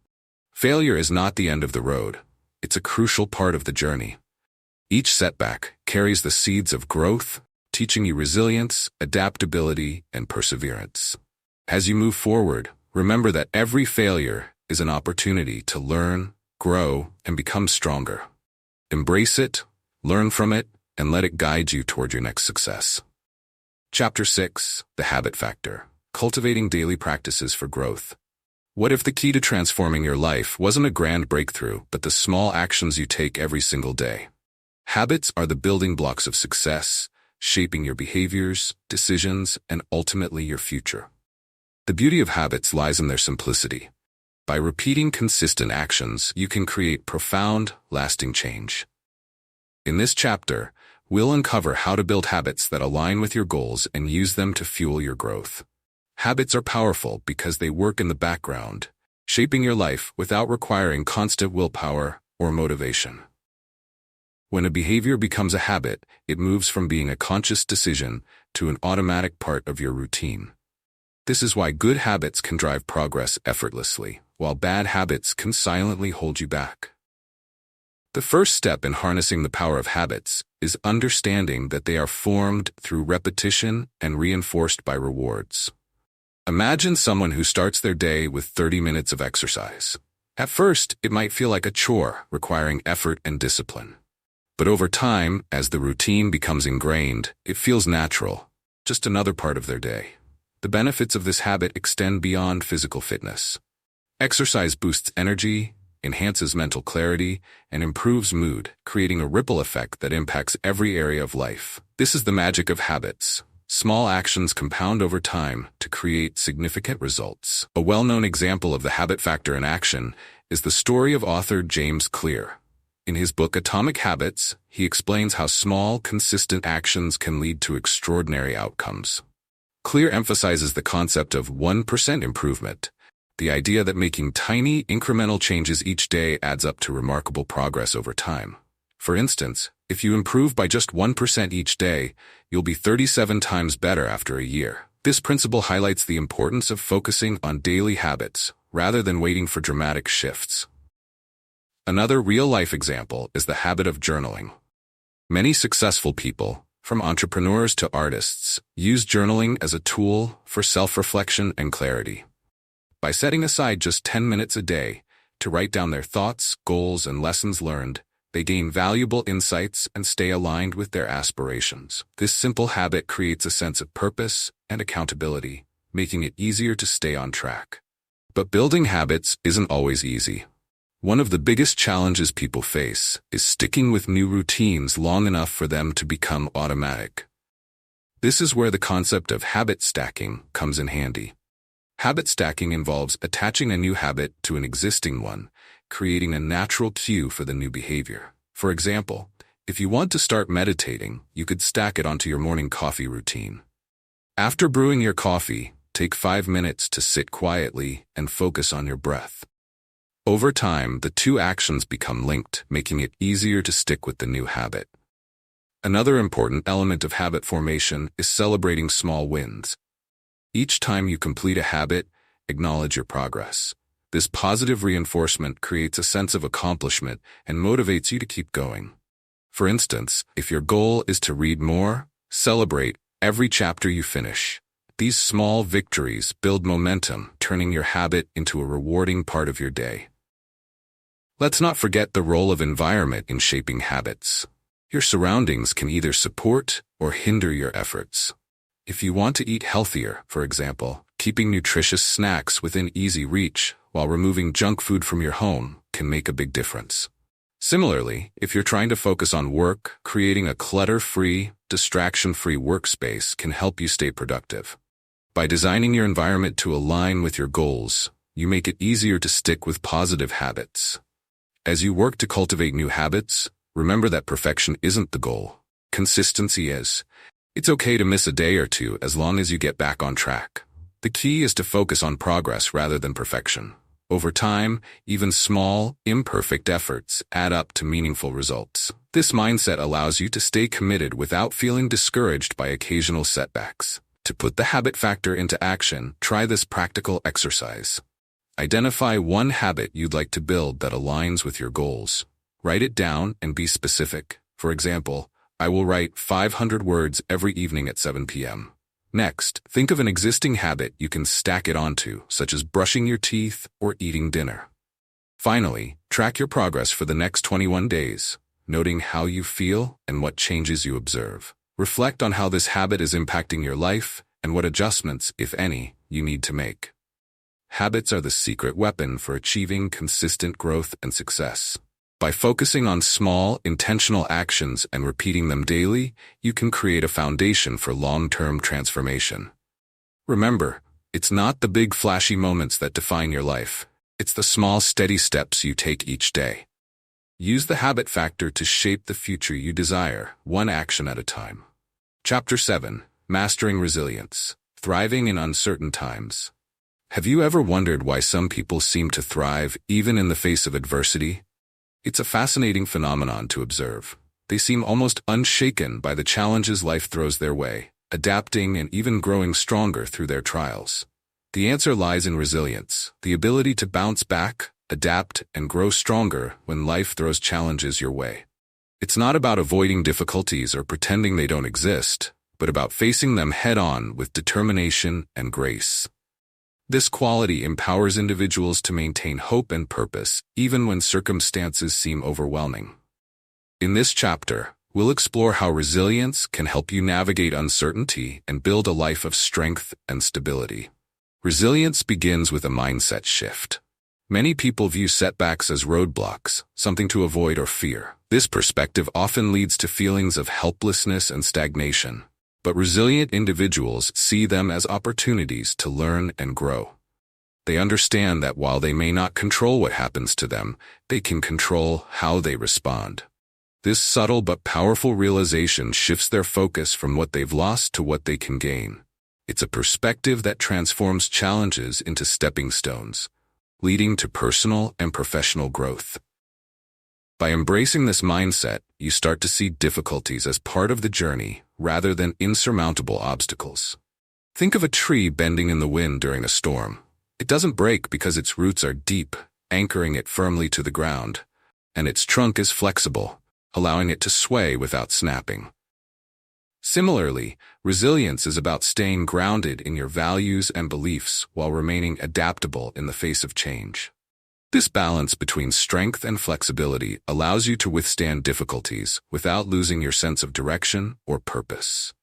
Speaker 1: Failure is not the end of the road. It's a crucial part of the journey. Each setback carries the seeds of growth, teaching you resilience, adaptability, and perseverance. As you move forward, remember that every failure is an opportunity to learn, grow, and become stronger. Embrace it, learn from it, and let it guide you toward your next success. Chapter 6, The Habit Factor: Cultivating Daily Practices for Growth. What if the key to transforming your life wasn't a grand breakthrough, but the small actions you take every single day? Habits are the building blocks of success, shaping your behaviors, decisions, and ultimately your future. The beauty of habits lies in their simplicity. By repeating consistent actions, you can create profound, lasting change. In this chapter, we'll uncover how to build habits that align with your goals and use them to fuel your growth. Habits are powerful because they work in the background, shaping your life without requiring constant willpower or motivation. When a behavior becomes a habit, it moves from being a conscious decision to an automatic part of your routine. This is why good habits can drive progress effortlessly, while bad habits can silently hold you back. The first step in harnessing the power of habits is understanding that they are formed through repetition and reinforced by rewards. Imagine someone who starts their day with 30 minutes of exercise. At first, it might feel like a chore, requiring effort and discipline. But over time, as the routine becomes ingrained, it feels natural, just another part of their day. The benefits of this habit extend beyond physical fitness. Exercise boosts energy, enhances mental clarity, and improves mood, creating a ripple effect that impacts every area of life. This is the magic of habits. Small actions compound over time to create significant results. A well-known example of the habit factor in action is the story of author James Clear. In his book Atomic Habits, he explains how small, consistent actions can lead to extraordinary outcomes. Clear emphasizes the concept of 1% improvement, the idea that making tiny, incremental changes each day adds up to remarkable progress over time. For instance, if you improve by just 1% each day, you'll be 37 times better after a year. This principle highlights the importance of focusing on daily habits, rather than waiting for dramatic shifts. Another real-life example is the habit of journaling. Many successful people, from entrepreneurs to artists, use journaling as a tool for self-reflection and clarity. By setting aside just 10 minutes a day to write down their thoughts, goals, and lessons learned, they gain valuable insights and stay aligned with their aspirations. This simple habit creates a sense of purpose and accountability, making it easier to stay on track. But building habits isn't always easy. One of the biggest challenges people face is sticking with new routines long enough for them to become automatic. This is where the concept of habit stacking comes in handy. Habit stacking involves attaching a new habit to an existing one, creating a natural cue for the new behavior. For example, if you want to start meditating, you could stack it onto your morning coffee routine. After brewing your coffee, take 5 minutes to sit quietly and focus on your breath. Over time, the two actions become linked, making it easier to stick with the new habit. Another important element of habit formation is celebrating small wins. Each time you complete a habit, acknowledge your progress. This positive reinforcement creates a sense of accomplishment and motivates you to keep going. For instance, if your goal is to read more, celebrate every chapter you finish. These small victories build momentum, turning your habit into a rewarding part of your day. Let's not forget the role of environment in shaping habits. Your surroundings can either support or hinder your efforts. If you want to eat healthier, for example, keeping nutritious snacks within easy reach while removing junk food from your home can make a big difference. Similarly, if you're trying to focus on work, creating a clutter-free, distraction-free workspace can help you stay productive. By designing your environment to align with your goals, you make it easier to stick with positive habits. As you work to cultivate new habits, remember that perfection isn't the goal. Consistency is. It's okay to miss a day or two as long as you get back on track. The key is to focus on progress rather than perfection. Over time, even small, imperfect efforts add up to meaningful results. This mindset allows you to stay committed without feeling discouraged by occasional setbacks. To put the habit factor into action, try this practical exercise. Identify one habit you'd like to build that aligns with your goals. Write it down and be specific. For example, I will write 500 words every evening at 7 p.m. Next, think of an existing habit you can stack it onto, such as brushing your teeth or eating dinner. Finally, track your progress for the next 21 days, noting how you feel and what changes you observe. Reflect on how this habit is impacting your life and what adjustments, if any, you need to make. Habits are the secret weapon for achieving consistent growth and success. By focusing on small, intentional actions and repeating them daily, you can create a foundation for long-term transformation. Remember, it's not the big flashy moments that define your life. It's the small, steady steps you take each day. Use the habit factor to shape the future you desire, one action at a time. Chapter 7. Mastering Resilience. Thriving in Uncertain Times. Have you ever wondered why some people seem to thrive even in the face of adversity? It's a fascinating phenomenon to observe. They seem almost unshaken by the challenges life throws their way, adapting and even growing stronger through their trials. The answer lies in resilience, the ability to bounce back, adapt, and grow stronger when life throws challenges your way. It's not about avoiding difficulties or pretending they don't exist, but about facing them head-on with determination and grace. This quality empowers individuals to maintain hope and purpose, even when circumstances seem overwhelming. In this chapter, we'll explore how resilience can help you navigate uncertainty and build a life of strength and stability. Resilience begins with a mindset shift. Many people view setbacks as roadblocks, something to avoid or fear. This perspective often leads to feelings of helplessness and stagnation, but resilient individuals see them as opportunities to learn and grow. They understand that while they may not control what happens to them, they can control how they respond. This subtle but powerful realization shifts their focus from what they've lost to what they can gain. It's a perspective that transforms challenges into stepping stones, leading to personal and professional growth. By embracing this mindset, you start to see difficulties as part of the journey rather than insurmountable obstacles. Think of a tree bending in the wind during a storm. It doesn't break because its roots are deep, anchoring it firmly to the ground, and its trunk is flexible, allowing it to sway without snapping. Similarly, resilience is about staying grounded in your values and beliefs while remaining adaptable in the face of change. This balance between strength and flexibility allows you to withstand difficulties without losing your sense of direction or purpose.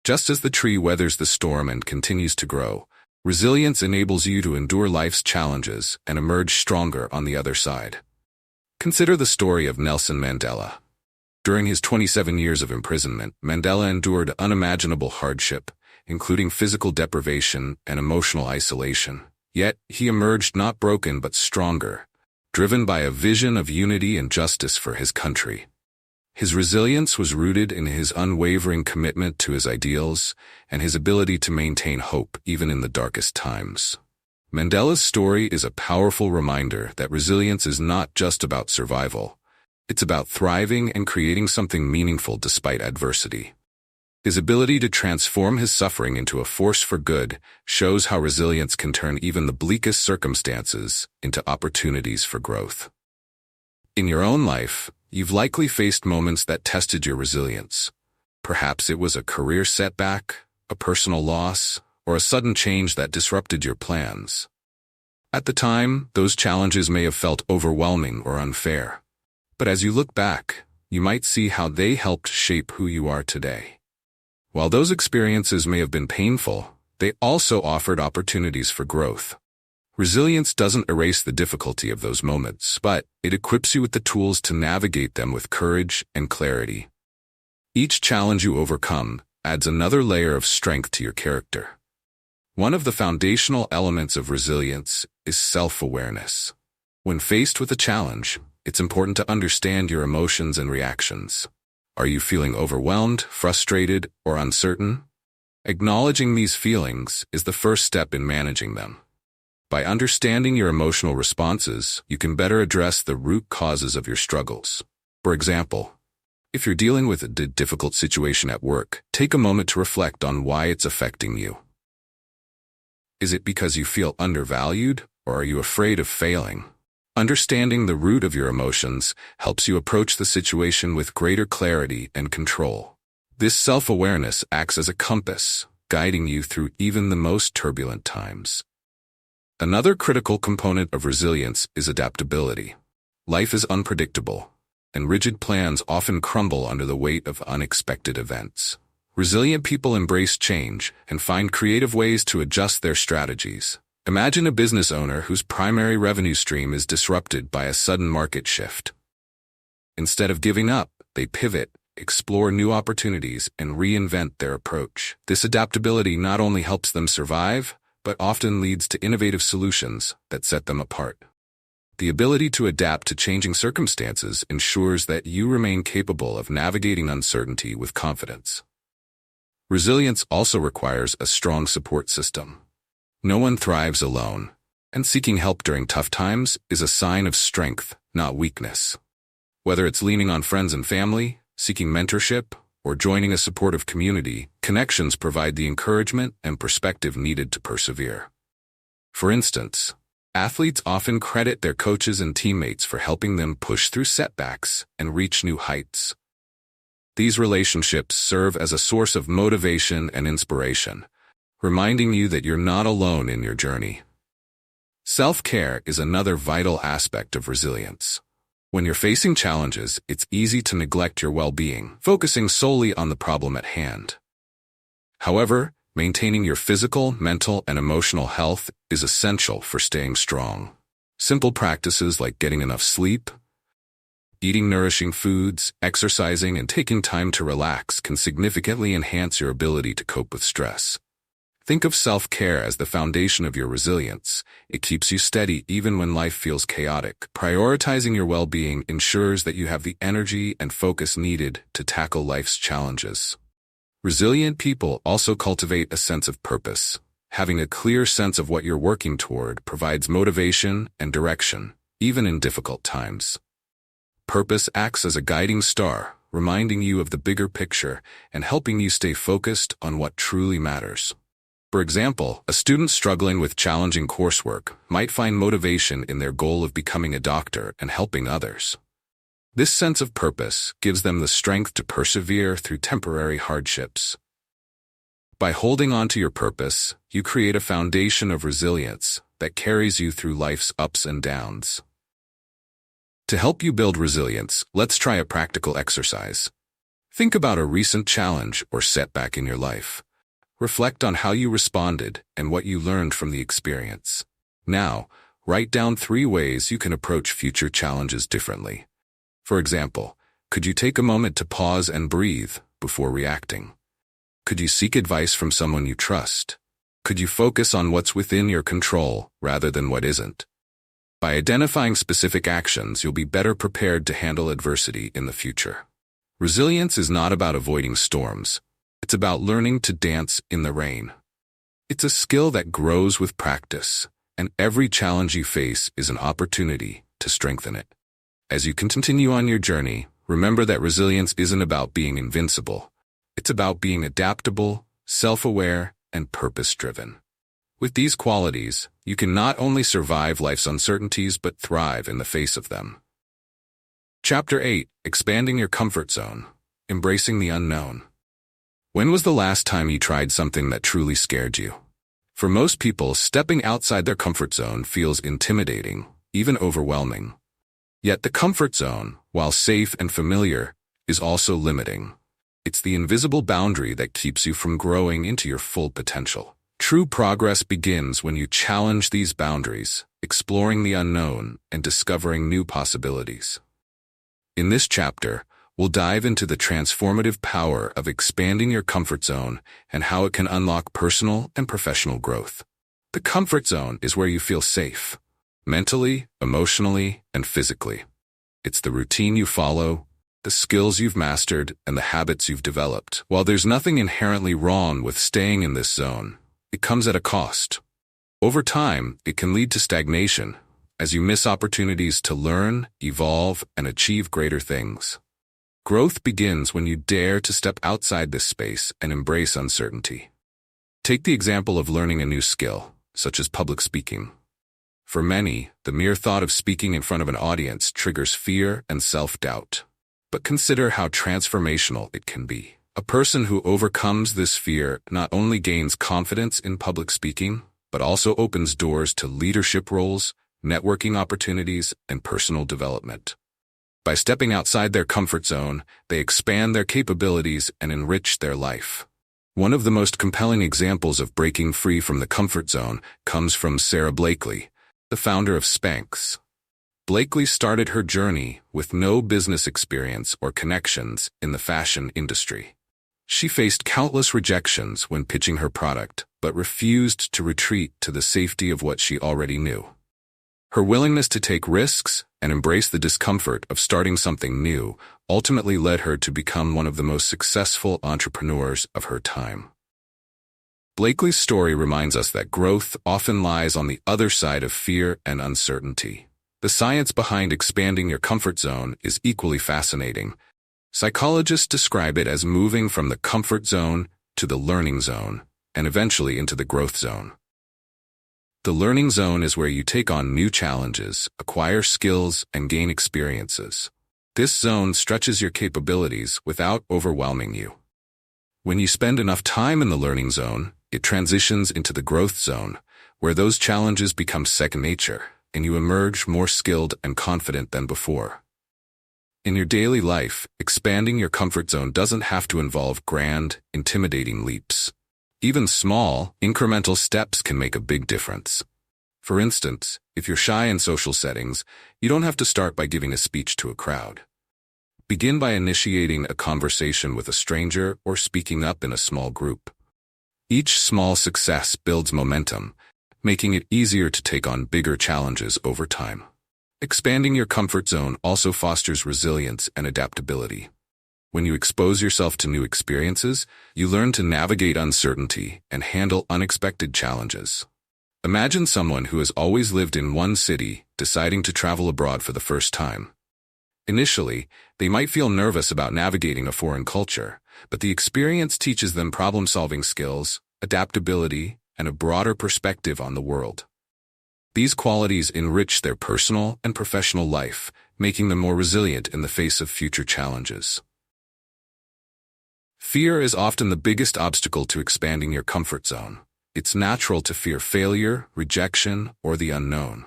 Speaker 1: Just as the tree weathers the storm and continues to grow, resilience enables you to endure life's challenges and emerge stronger on the other side. Consider the story of Nelson Mandela. During his 27 years of imprisonment, Mandela endured unimaginable hardship, including physical deprivation and emotional isolation. Yet, he emerged not broken but stronger, driven by a vision of unity and justice for his country. His resilience was rooted in his unwavering commitment to his ideals and his ability to maintain hope even in the darkest times. Mandela's story is a powerful reminder that resilience is not just about survival. It's about thriving and creating something meaningful despite adversity. His ability to transform his suffering into a force for good shows how resilience can turn even the bleakest circumstances into opportunities for growth. In your own life, you've likely faced moments that tested your resilience. Perhaps it was a career setback, a personal loss, or a sudden change that disrupted your plans. At the time, those challenges may have felt overwhelming or unfair. But as you look back, you might see how they helped shape who you are today. While those experiences may have been painful, they also offered opportunities for growth. Resilience doesn't erase the difficulty of those moments, but it equips you with the tools to navigate them with courage and clarity. Each challenge you overcome adds another layer of strength to your character. One of the foundational elements of resilience is self-awareness. When faced with a challenge, it's important to understand your emotions and reactions. Are you feeling overwhelmed, frustrated, or uncertain? Acknowledging these feelings is the first step in managing them. By understanding your emotional responses, you can better address the root causes of your struggles. For example, if you're dealing with a difficult situation at work, take a moment to reflect on why it's affecting you. Is it because you feel undervalued, or are you afraid of failing? Understanding the root of your emotions helps you approach the situation with greater clarity and control. This self-awareness acts as a compass, guiding you through even the most turbulent times. Another critical component of resilience is adaptability. Life is unpredictable, and rigid plans often crumble under the weight of unexpected events. Resilient people embrace change and find creative ways to adjust their strategies. Imagine a business owner whose primary revenue stream is disrupted by a sudden market shift. Instead of giving up, they pivot, explore new opportunities, and reinvent their approach. This adaptability not only helps them survive, but often leads to innovative solutions that set them apart. The ability to adapt to changing circumstances ensures that you remain capable of navigating uncertainty with confidence. Resilience also requires a strong support system. No one thrives alone, and seeking help during tough times is a sign of strength, not weakness. Whether it's leaning on friends and family, seeking mentorship, or joining a supportive community, connections provide the encouragement and perspective needed to persevere. For instance, athletes often credit their coaches and teammates for helping them push through setbacks and reach new heights. These relationships serve as a source of motivation and inspiration, reminding you that you're not alone in your journey. Self-care is another vital aspect of resilience. When you're facing challenges, it's easy to neglect your well-being, focusing solely on the problem at hand. However, maintaining your physical, mental, and emotional health is essential for staying strong. Simple practices like getting enough sleep, eating nourishing foods, exercising, and taking time to relax can significantly enhance your ability to cope with stress. Think of self-care as the foundation of your resilience. It keeps you steady even when life feels chaotic. Prioritizing your well-being ensures that you have the energy and focus needed to tackle life's challenges. Resilient people also cultivate a sense of purpose. Having a clear sense of what you're working toward provides motivation and direction, even in difficult times. Purpose acts as a guiding star, reminding you of the bigger picture and helping you stay focused on what truly matters. For example, a student struggling with challenging coursework might find motivation in their goal of becoming a doctor and helping others. This sense of purpose gives them the strength to persevere through temporary hardships. By holding on to your purpose, you create a foundation of resilience that carries you through life's ups and downs. To help you build resilience, let's try a practical exercise. Think about a recent challenge or setback in your life. Reflect on how you responded and what you learned from the experience. Now, write down 3 ways you can approach future challenges differently. For example, could you take a moment to pause and breathe before reacting? Could you seek advice from someone you trust? Could you focus on what's within your control rather than what isn't? By identifying specific actions, you'll be better prepared to handle adversity in the future. Resilience is not about avoiding storms. It's about learning to dance in the rain. It's a skill that grows with practice, and every challenge you face is an opportunity to strengthen it. As you continue on your journey, remember that resilience isn't about being invincible. It's about being adaptable, self-aware, and purpose-driven. With these qualities, you can not only survive life's uncertainties but thrive in the face of them. Chapter 8. Expanding your comfort zone. Embracing the unknown. When was the last time you tried something that truly scared you? For most people, stepping outside their comfort zone feels intimidating, even overwhelming. Yet the comfort zone, while safe and familiar, is also limiting. It's the invisible boundary that keeps you from growing into your full potential. True progress begins when you challenge these boundaries, exploring the unknown and discovering new possibilities. In this chapter, we'll dive into the transformative power of expanding your comfort zone and how it can unlock personal and professional growth. The comfort zone is where you feel safe, mentally, emotionally, and physically. It's the routine you follow, the skills you've mastered, and the habits you've developed. While there's nothing inherently wrong with staying in this zone, it comes at a cost. Over time, it can lead to stagnation, as you miss opportunities to learn, evolve, and achieve greater things. Growth begins when you dare to step outside this space and embrace uncertainty. Take the example of learning a new skill, such as public speaking. For many, the mere thought of speaking in front of an audience triggers fear and self-doubt. But consider how transformational it can be. A person who overcomes this fear not only gains confidence in public speaking, but also opens doors to leadership roles, networking opportunities, and personal development. By stepping outside their comfort zone, they expand their capabilities and enrich their life. One of the most compelling examples of breaking free from the comfort zone comes from Sarah Blakely, the founder of Spanx. Blakely started her journey with no business experience or connections in the fashion industry. She faced countless rejections when pitching her product, but refused to retreat to the safety of what she already knew. Her willingness to take risks and embrace the discomfort of starting something new ultimately led her to become one of the most successful entrepreneurs of her time. Blakely's story reminds us that growth often lies on the other side of fear and uncertainty. The science behind expanding your comfort zone is equally fascinating. Psychologists describe it as moving from the comfort zone to the learning zone, and eventually into the growth zone. The learning zone is where you take on new challenges, acquire skills, and gain experiences. This zone stretches your capabilities without overwhelming you. When you spend enough time in the learning zone, it transitions into the growth zone, where those challenges become second nature, and you emerge more skilled and confident than before. In your daily life, expanding your comfort zone doesn't have to involve grand, intimidating leaps. Even small, incremental steps can make a big difference. For instance, if you're shy in social settings, you don't have to start by giving a speech to a crowd. Begin by initiating a conversation with a stranger or speaking up in a small group. Each small success builds momentum, making it easier to take on bigger challenges over time. Expanding your comfort zone also fosters resilience and adaptability. When you expose yourself to new experiences, you learn to navigate uncertainty and handle unexpected challenges. Imagine someone who has always lived in one city deciding to travel abroad for the first time. Initially, they might feel nervous about navigating a foreign culture, but the experience teaches them problem-solving skills, adaptability, and a broader perspective on the world. These qualities enrich their personal and professional life, making them more resilient in the face of future challenges. Fear is often the biggest obstacle to expanding your comfort zone. It's natural to fear failure, rejection, or the unknown.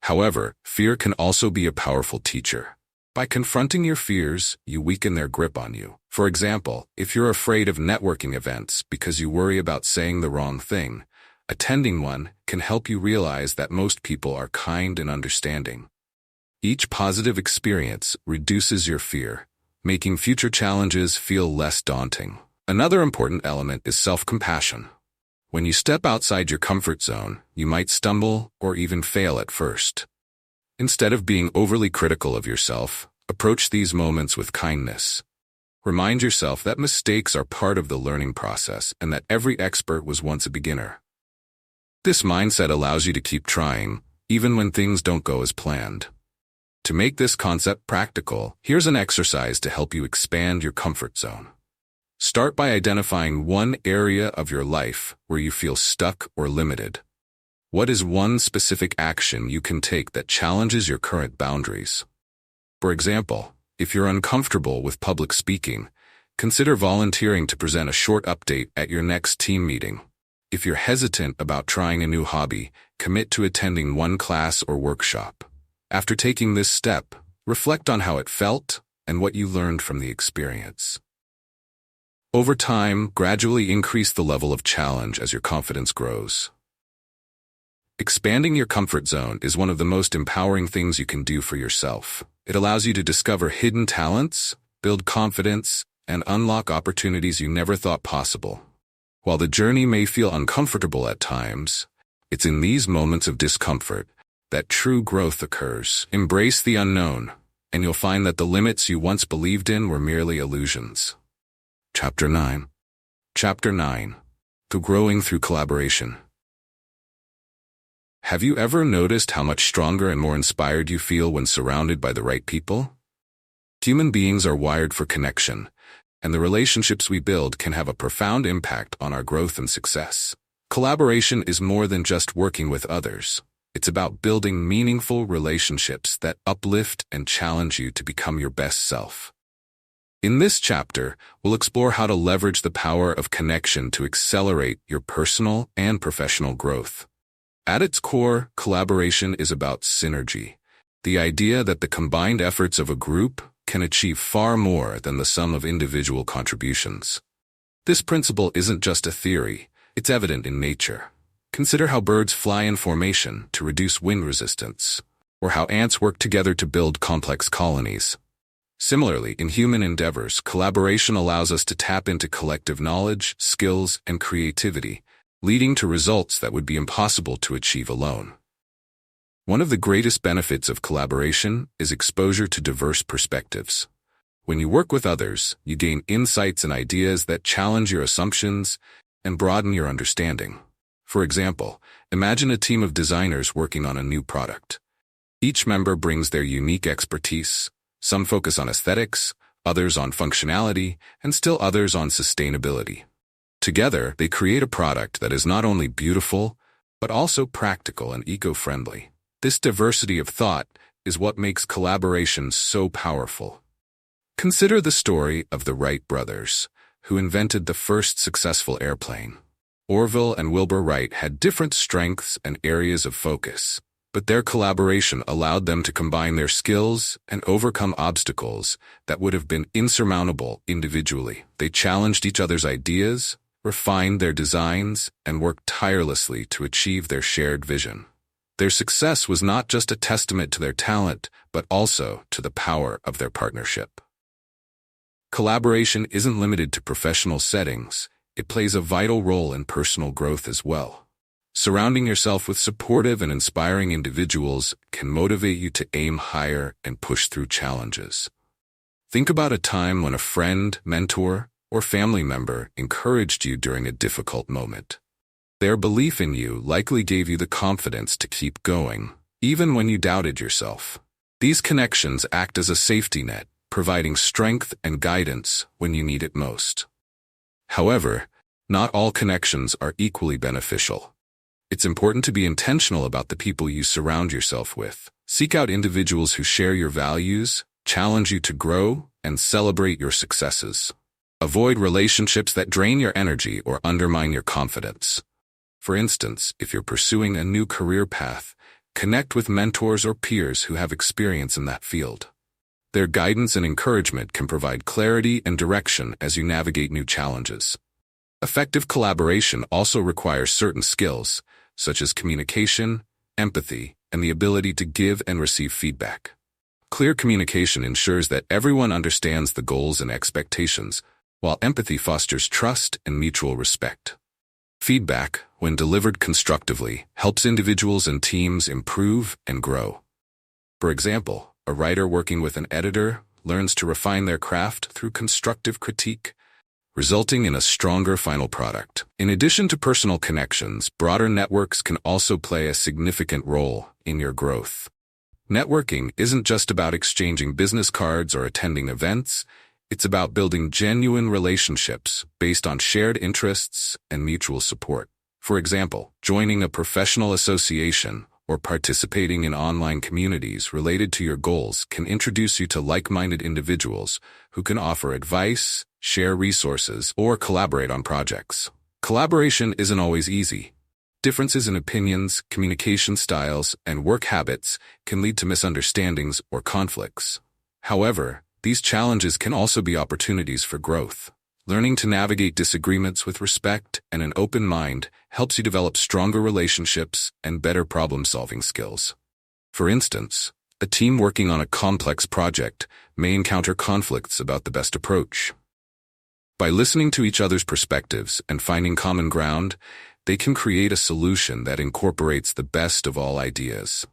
Speaker 1: However, fear can also be a powerful teacher. By confronting your fears, you weaken their grip on you. For example, if you're afraid of networking events because you worry about saying the wrong thing, attending one can help you realize that most people are kind and understanding. Each positive experience reduces your fear, making future challenges feel less daunting. Another important element is self-compassion. When you step outside your comfort zone, you might stumble or even fail at first. Instead of being overly critical of yourself, approach these moments with kindness. Remind yourself that mistakes are part of the learning process and that every expert was once a beginner. This mindset allows you to keep trying, even when things don't go as planned. To make this concept practical, here's an exercise to help you expand your comfort zone. Start by identifying one area of your life where you feel stuck or limited. What is one specific action you can take that challenges your current boundaries? For example, if you're uncomfortable with public speaking, consider volunteering to present a short update at your next team meeting. If you're hesitant about trying a new hobby, commit to attending one class or workshop. After taking this step, reflect on how it felt and what you learned from the experience. Over time, gradually increase the level of challenge as your confidence grows. Expanding your comfort zone is one of the most empowering things you can do for yourself. It allows you to discover hidden talents, build confidence, and unlock opportunities you never thought possible. While the journey may feel uncomfortable at times, it's in these moments of discomfort that true growth occurs. Embrace the unknown, and you'll find that the limits you once believed in were merely illusions. Chapter 9. Chapter 9. The Growing Through Collaboration. Have you ever noticed how much stronger and more inspired you feel when surrounded by the right people? Human beings are wired for connection, and the relationships we build can have a profound impact on our growth and success. Collaboration is more than just working with others. It's about building meaningful relationships that uplift and challenge you to become your best self. In this chapter, we'll explore how to leverage the power of connection to accelerate your personal and professional growth. At its core, collaboration is about synergy, the idea that the combined efforts of a group can achieve far more than the sum of individual contributions. This principle isn't just a theory, it's evident in nature. Consider how birds fly in formation to reduce wind resistance, or how ants work together to build complex colonies. Similarly, in human endeavors, collaboration allows us to tap into collective knowledge, skills, and creativity, leading to results that would be impossible to achieve alone. One of the greatest benefits of collaboration is exposure to diverse perspectives. When you work with others, you gain insights and ideas that challenge your assumptions and broaden your understanding. For example, imagine a team of designers working on a new product. Each member brings their unique expertise. Some focus on aesthetics, others on functionality, and still others on sustainability. Together, they create a product that is not only beautiful, but also practical and eco-friendly. This diversity of thought is what makes collaboration so powerful. Consider the story of the Wright brothers, who invented the first successful airplane. Orville and Wilbur Wright had different strengths and areas of focus, but their collaboration allowed them to combine their skills and overcome obstacles that would have been insurmountable individually. They challenged each other's ideas, refined their designs, and worked tirelessly to achieve their shared vision. Their success was not just a testament to their talent, but also to the power of their partnership. Collaboration isn't limited to professional settings. It plays a vital role in personal growth as well. Surrounding yourself with supportive and inspiring individuals can motivate you to aim higher and push through challenges. Think about a time when a friend, mentor, or family member encouraged you during a difficult moment. Their belief in you likely gave you the confidence to keep going, even when you doubted yourself. These connections act as a safety net, providing strength and guidance when you need it most. However, not all connections are equally beneficial. It's important to be intentional about the people you surround yourself with. Seek out individuals who share your values, challenge you to grow, and celebrate your successes. Avoid relationships that drain your energy or undermine your confidence. For instance, if you're pursuing a new career path, connect with mentors or peers who have experience in that field. Their guidance and encouragement can provide clarity and direction as you navigate new challenges. Effective collaboration also requires certain skills, such as communication, empathy, and the ability to give and receive feedback. Clear communication ensures that everyone understands the goals and expectations, while empathy fosters trust and mutual respect. Feedback, when delivered constructively, helps individuals and teams improve and grow. For example, a writer working with an editor learns to refine their craft through constructive critique, resulting in a stronger final product. In addition to personal connections, broader networks can also play a significant role in your growth. Networking isn't just about exchanging business cards or attending events. It's about building genuine relationships based on shared interests and mutual support. For example, joining a professional association or participating in online communities related to your goals can introduce you to like-minded individuals who can offer advice, share resources, or collaborate on projects. Collaboration isn't always easy. Differences in opinions, communication styles, and work habits can lead to misunderstandings or conflicts. However, these challenges can also be opportunities for growth. Learning to navigate disagreements with respect and an open mind helps you develop stronger relationships and better problem-solving skills. For instance, a team working on a complex project may encounter conflicts about the best approach. By listening to each other's perspectives and finding common ground, they can create a solution that incorporates the best of all ideas.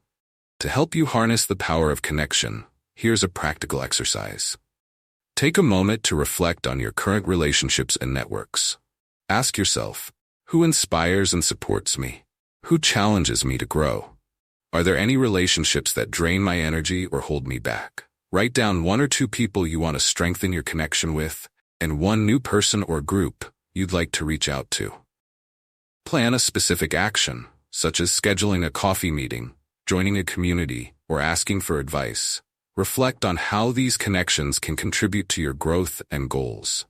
Speaker 1: To help you harness the power of connection, here's a practical exercise. Take a moment to reflect on your current relationships and networks. Ask yourself, who inspires and supports me? Who challenges me to grow? Are there any relationships that drain my energy or hold me back? Write down 1 or 2 people you want to strengthen your connection with, and 1 new person or group you'd like to reach out to. Plan a specific action, such as scheduling a coffee meeting, joining a community, or asking for advice. Reflect on how these connections can contribute to your growth and goals.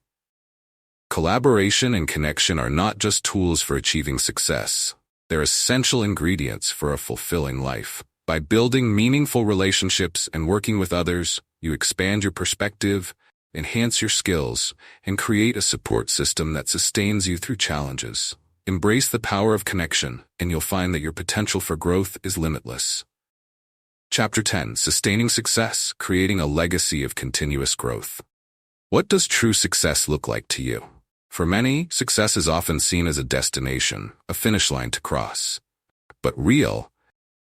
Speaker 1: Collaboration and connection are not just tools for achieving success. They're essential ingredients for a fulfilling life. By building meaningful relationships and working with others, you expand your perspective, enhance your skills, and create a support system that sustains you through challenges. Embrace the power of connection, and you'll find that your potential for growth is limitless. Chapter 10. Sustaining Success, Creating a Legacy of Continuous Growth. What does true success look like to you? For many, success is often seen as a destination, a finish line to cross. But real,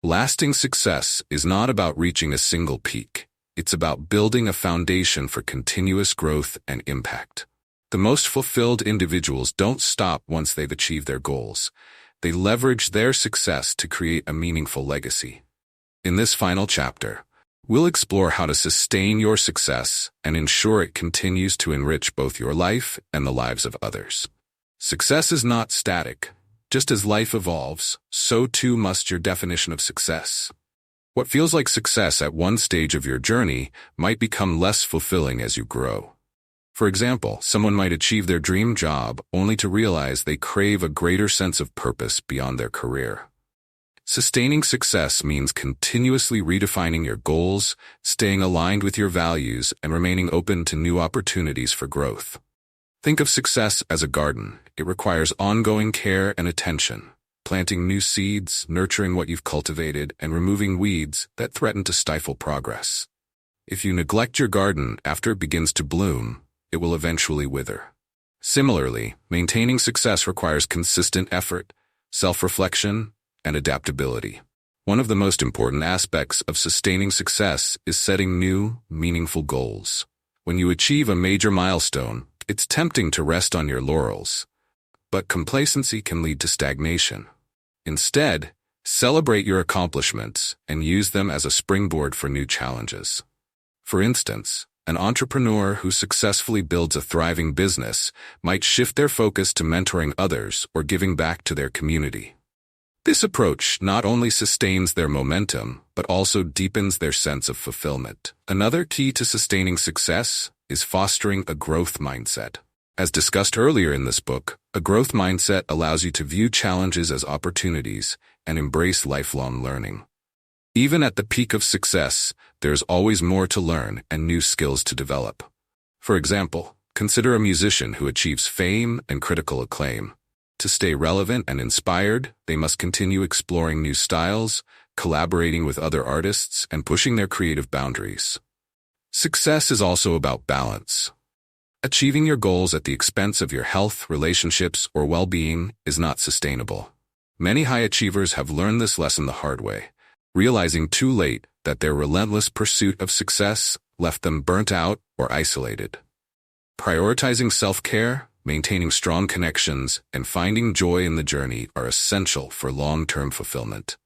Speaker 1: lasting success is not about reaching a single peak. It's about building a foundation for continuous growth and impact. The most fulfilled individuals don't stop once they've achieved their goals. They leverage their success to create a meaningful legacy. In this final chapter, we'll explore how to sustain your success and ensure it continues to enrich both your life and the lives of others. Success is not static, Just as life evolves, so too must your definition of success. What feels like success at one stage of your journey might become less fulfilling as you grow. For example, someone might achieve their dream job only to realize they crave a greater sense of purpose beyond their career. Sustaining success means continuously redefining your goals, staying aligned with your values, and remaining open to new opportunities for growth. Think of success as a garden. It requires ongoing care and attention, planting new seeds, nurturing what you've cultivated, and removing weeds that threaten to stifle progress. If you neglect your garden after it begins to bloom, it will eventually wither. Similarly, maintaining success requires consistent effort, self-reflection, and adaptability. One of the most important aspects of sustaining success is setting new, meaningful goals. When you achieve a major milestone, it's tempting to rest on your laurels, but complacency can lead to stagnation. Instead, celebrate your accomplishments and use them as a springboard for new challenges. For instance, an entrepreneur who successfully builds a thriving business might shift their focus to mentoring others or giving back to their community. This approach not only sustains their momentum, but also deepens their sense of fulfillment. Another key to sustaining success is fostering a growth mindset. As discussed earlier in this book, a growth mindset allows you to view challenges as opportunities and embrace lifelong learning. Even at the peak of success, there's always more to learn and new skills to develop. For example, consider a musician who achieves fame and critical acclaim. To stay relevant and inspired, they must continue exploring new styles, collaborating with other artists, and pushing their creative boundaries. Success is also about balance. Achieving your goals at the expense of your health, relationships, or well-being is not sustainable. Many high achievers have learned this lesson the hard way, realizing too late that their relentless pursuit of success left them burnt out or isolated. Prioritizing self-care, maintaining strong connections, and finding joy in the journey are essential for long-term fulfillment.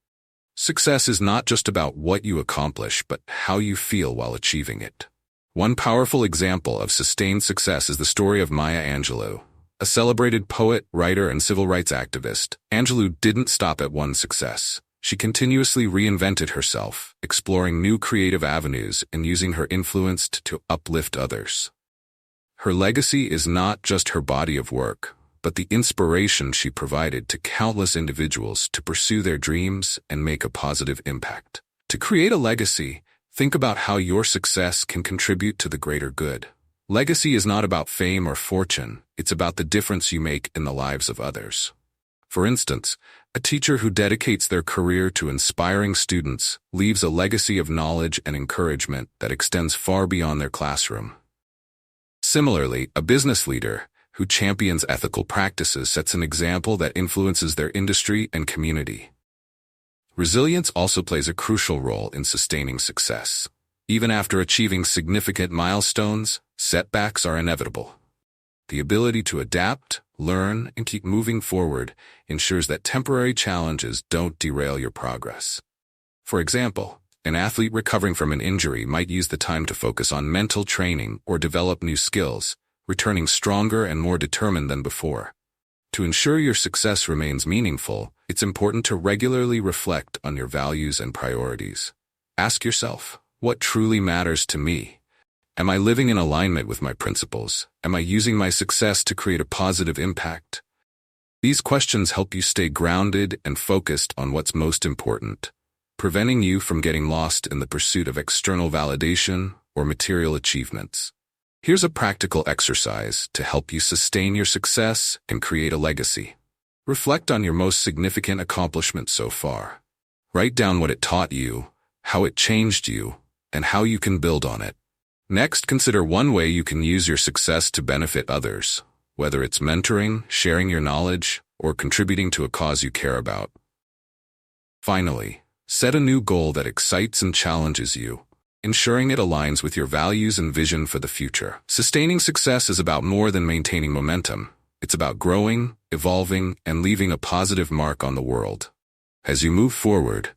Speaker 1: Success is not just about what you accomplish, but how you feel while achieving it. One powerful example of sustained success is the story of Maya Angelou. A celebrated poet, writer, and civil rights activist, Angelou didn't stop at one success. She continuously reinvented herself, exploring new creative avenues and using her influence to uplift others. Her legacy is not just her body of work, but the inspiration she provided to countless individuals to pursue their dreams and make a positive impact. To create a legacy, think about how your success can contribute to the greater good. Legacy is not about fame or fortune, it's about the difference you make in the lives of others. For instance, a teacher who dedicates their career to inspiring students leaves a legacy of knowledge and encouragement that extends far beyond their classroom. Similarly, a business leader who champions ethical practices sets an example that influences their industry and community. Resilience also plays a crucial role in sustaining success. Even after achieving significant milestones, setbacks are inevitable. The ability to adapt, learn, and keep moving forward ensures that temporary challenges don't derail your progress. For example, an athlete recovering from an injury might use the time to focus on mental training or develop new skills, returning stronger and more determined than before. To ensure your success remains meaningful, it's important to regularly reflect on your values and priorities. Ask yourself, what truly matters to me? Am I living in alignment with my principles? Am I using my success to create a positive impact? These questions help you stay grounded and focused on what's most important, preventing you from getting lost in the pursuit of external validation or material achievements. Here's a practical exercise to help you sustain your success and create a legacy. Reflect on your most significant accomplishment so far. Write down what it taught you, how it changed you, and how you can build on it. Next, consider one way you can use your success to benefit others, whether it's mentoring, sharing your knowledge, or contributing to a cause you care about. Finally, set a new goal that excites and challenges you, ensuring it aligns with your values and vision for the future. Sustaining success is about more than maintaining momentum. It's about growing, evolving, and leaving a positive mark on the world. As you move forward,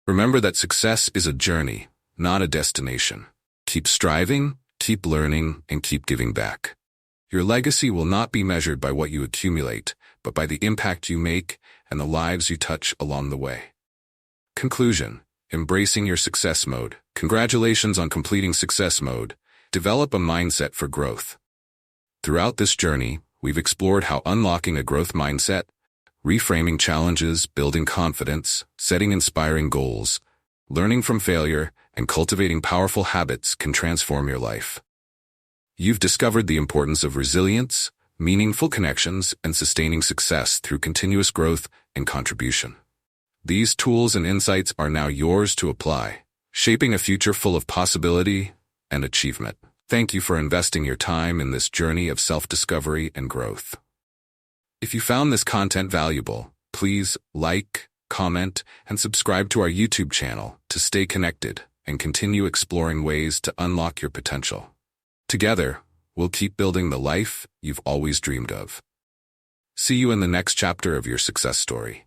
Speaker 1: remember that success is a journey, not a destination. Keep striving, keep learning, and keep giving back. Your legacy will not be measured by what you accumulate, but by the impact you make and the lives you touch along the way. Conclusion: embracing your success mode. Congratulations on completing success mode. Develop a mindset for growth. Throughout this journey, we've explored how unlocking a growth mindset, reframing challenges, building confidence, setting inspiring goals, learning from failure, and cultivating powerful habits can transform your life. You've discovered the importance of resilience, meaningful connections, and sustaining success through continuous growth and contribution. These tools and insights are now yours to apply, shaping a future full of possibility and achievement. Thank you for investing your time in this journey of self-discovery and growth. If you found this content valuable, please like, comment, and subscribe to our YouTube channel to stay connected and continue exploring ways to unlock your potential. Together, we'll keep building the life you've always dreamed of. See you in the next chapter of your success story.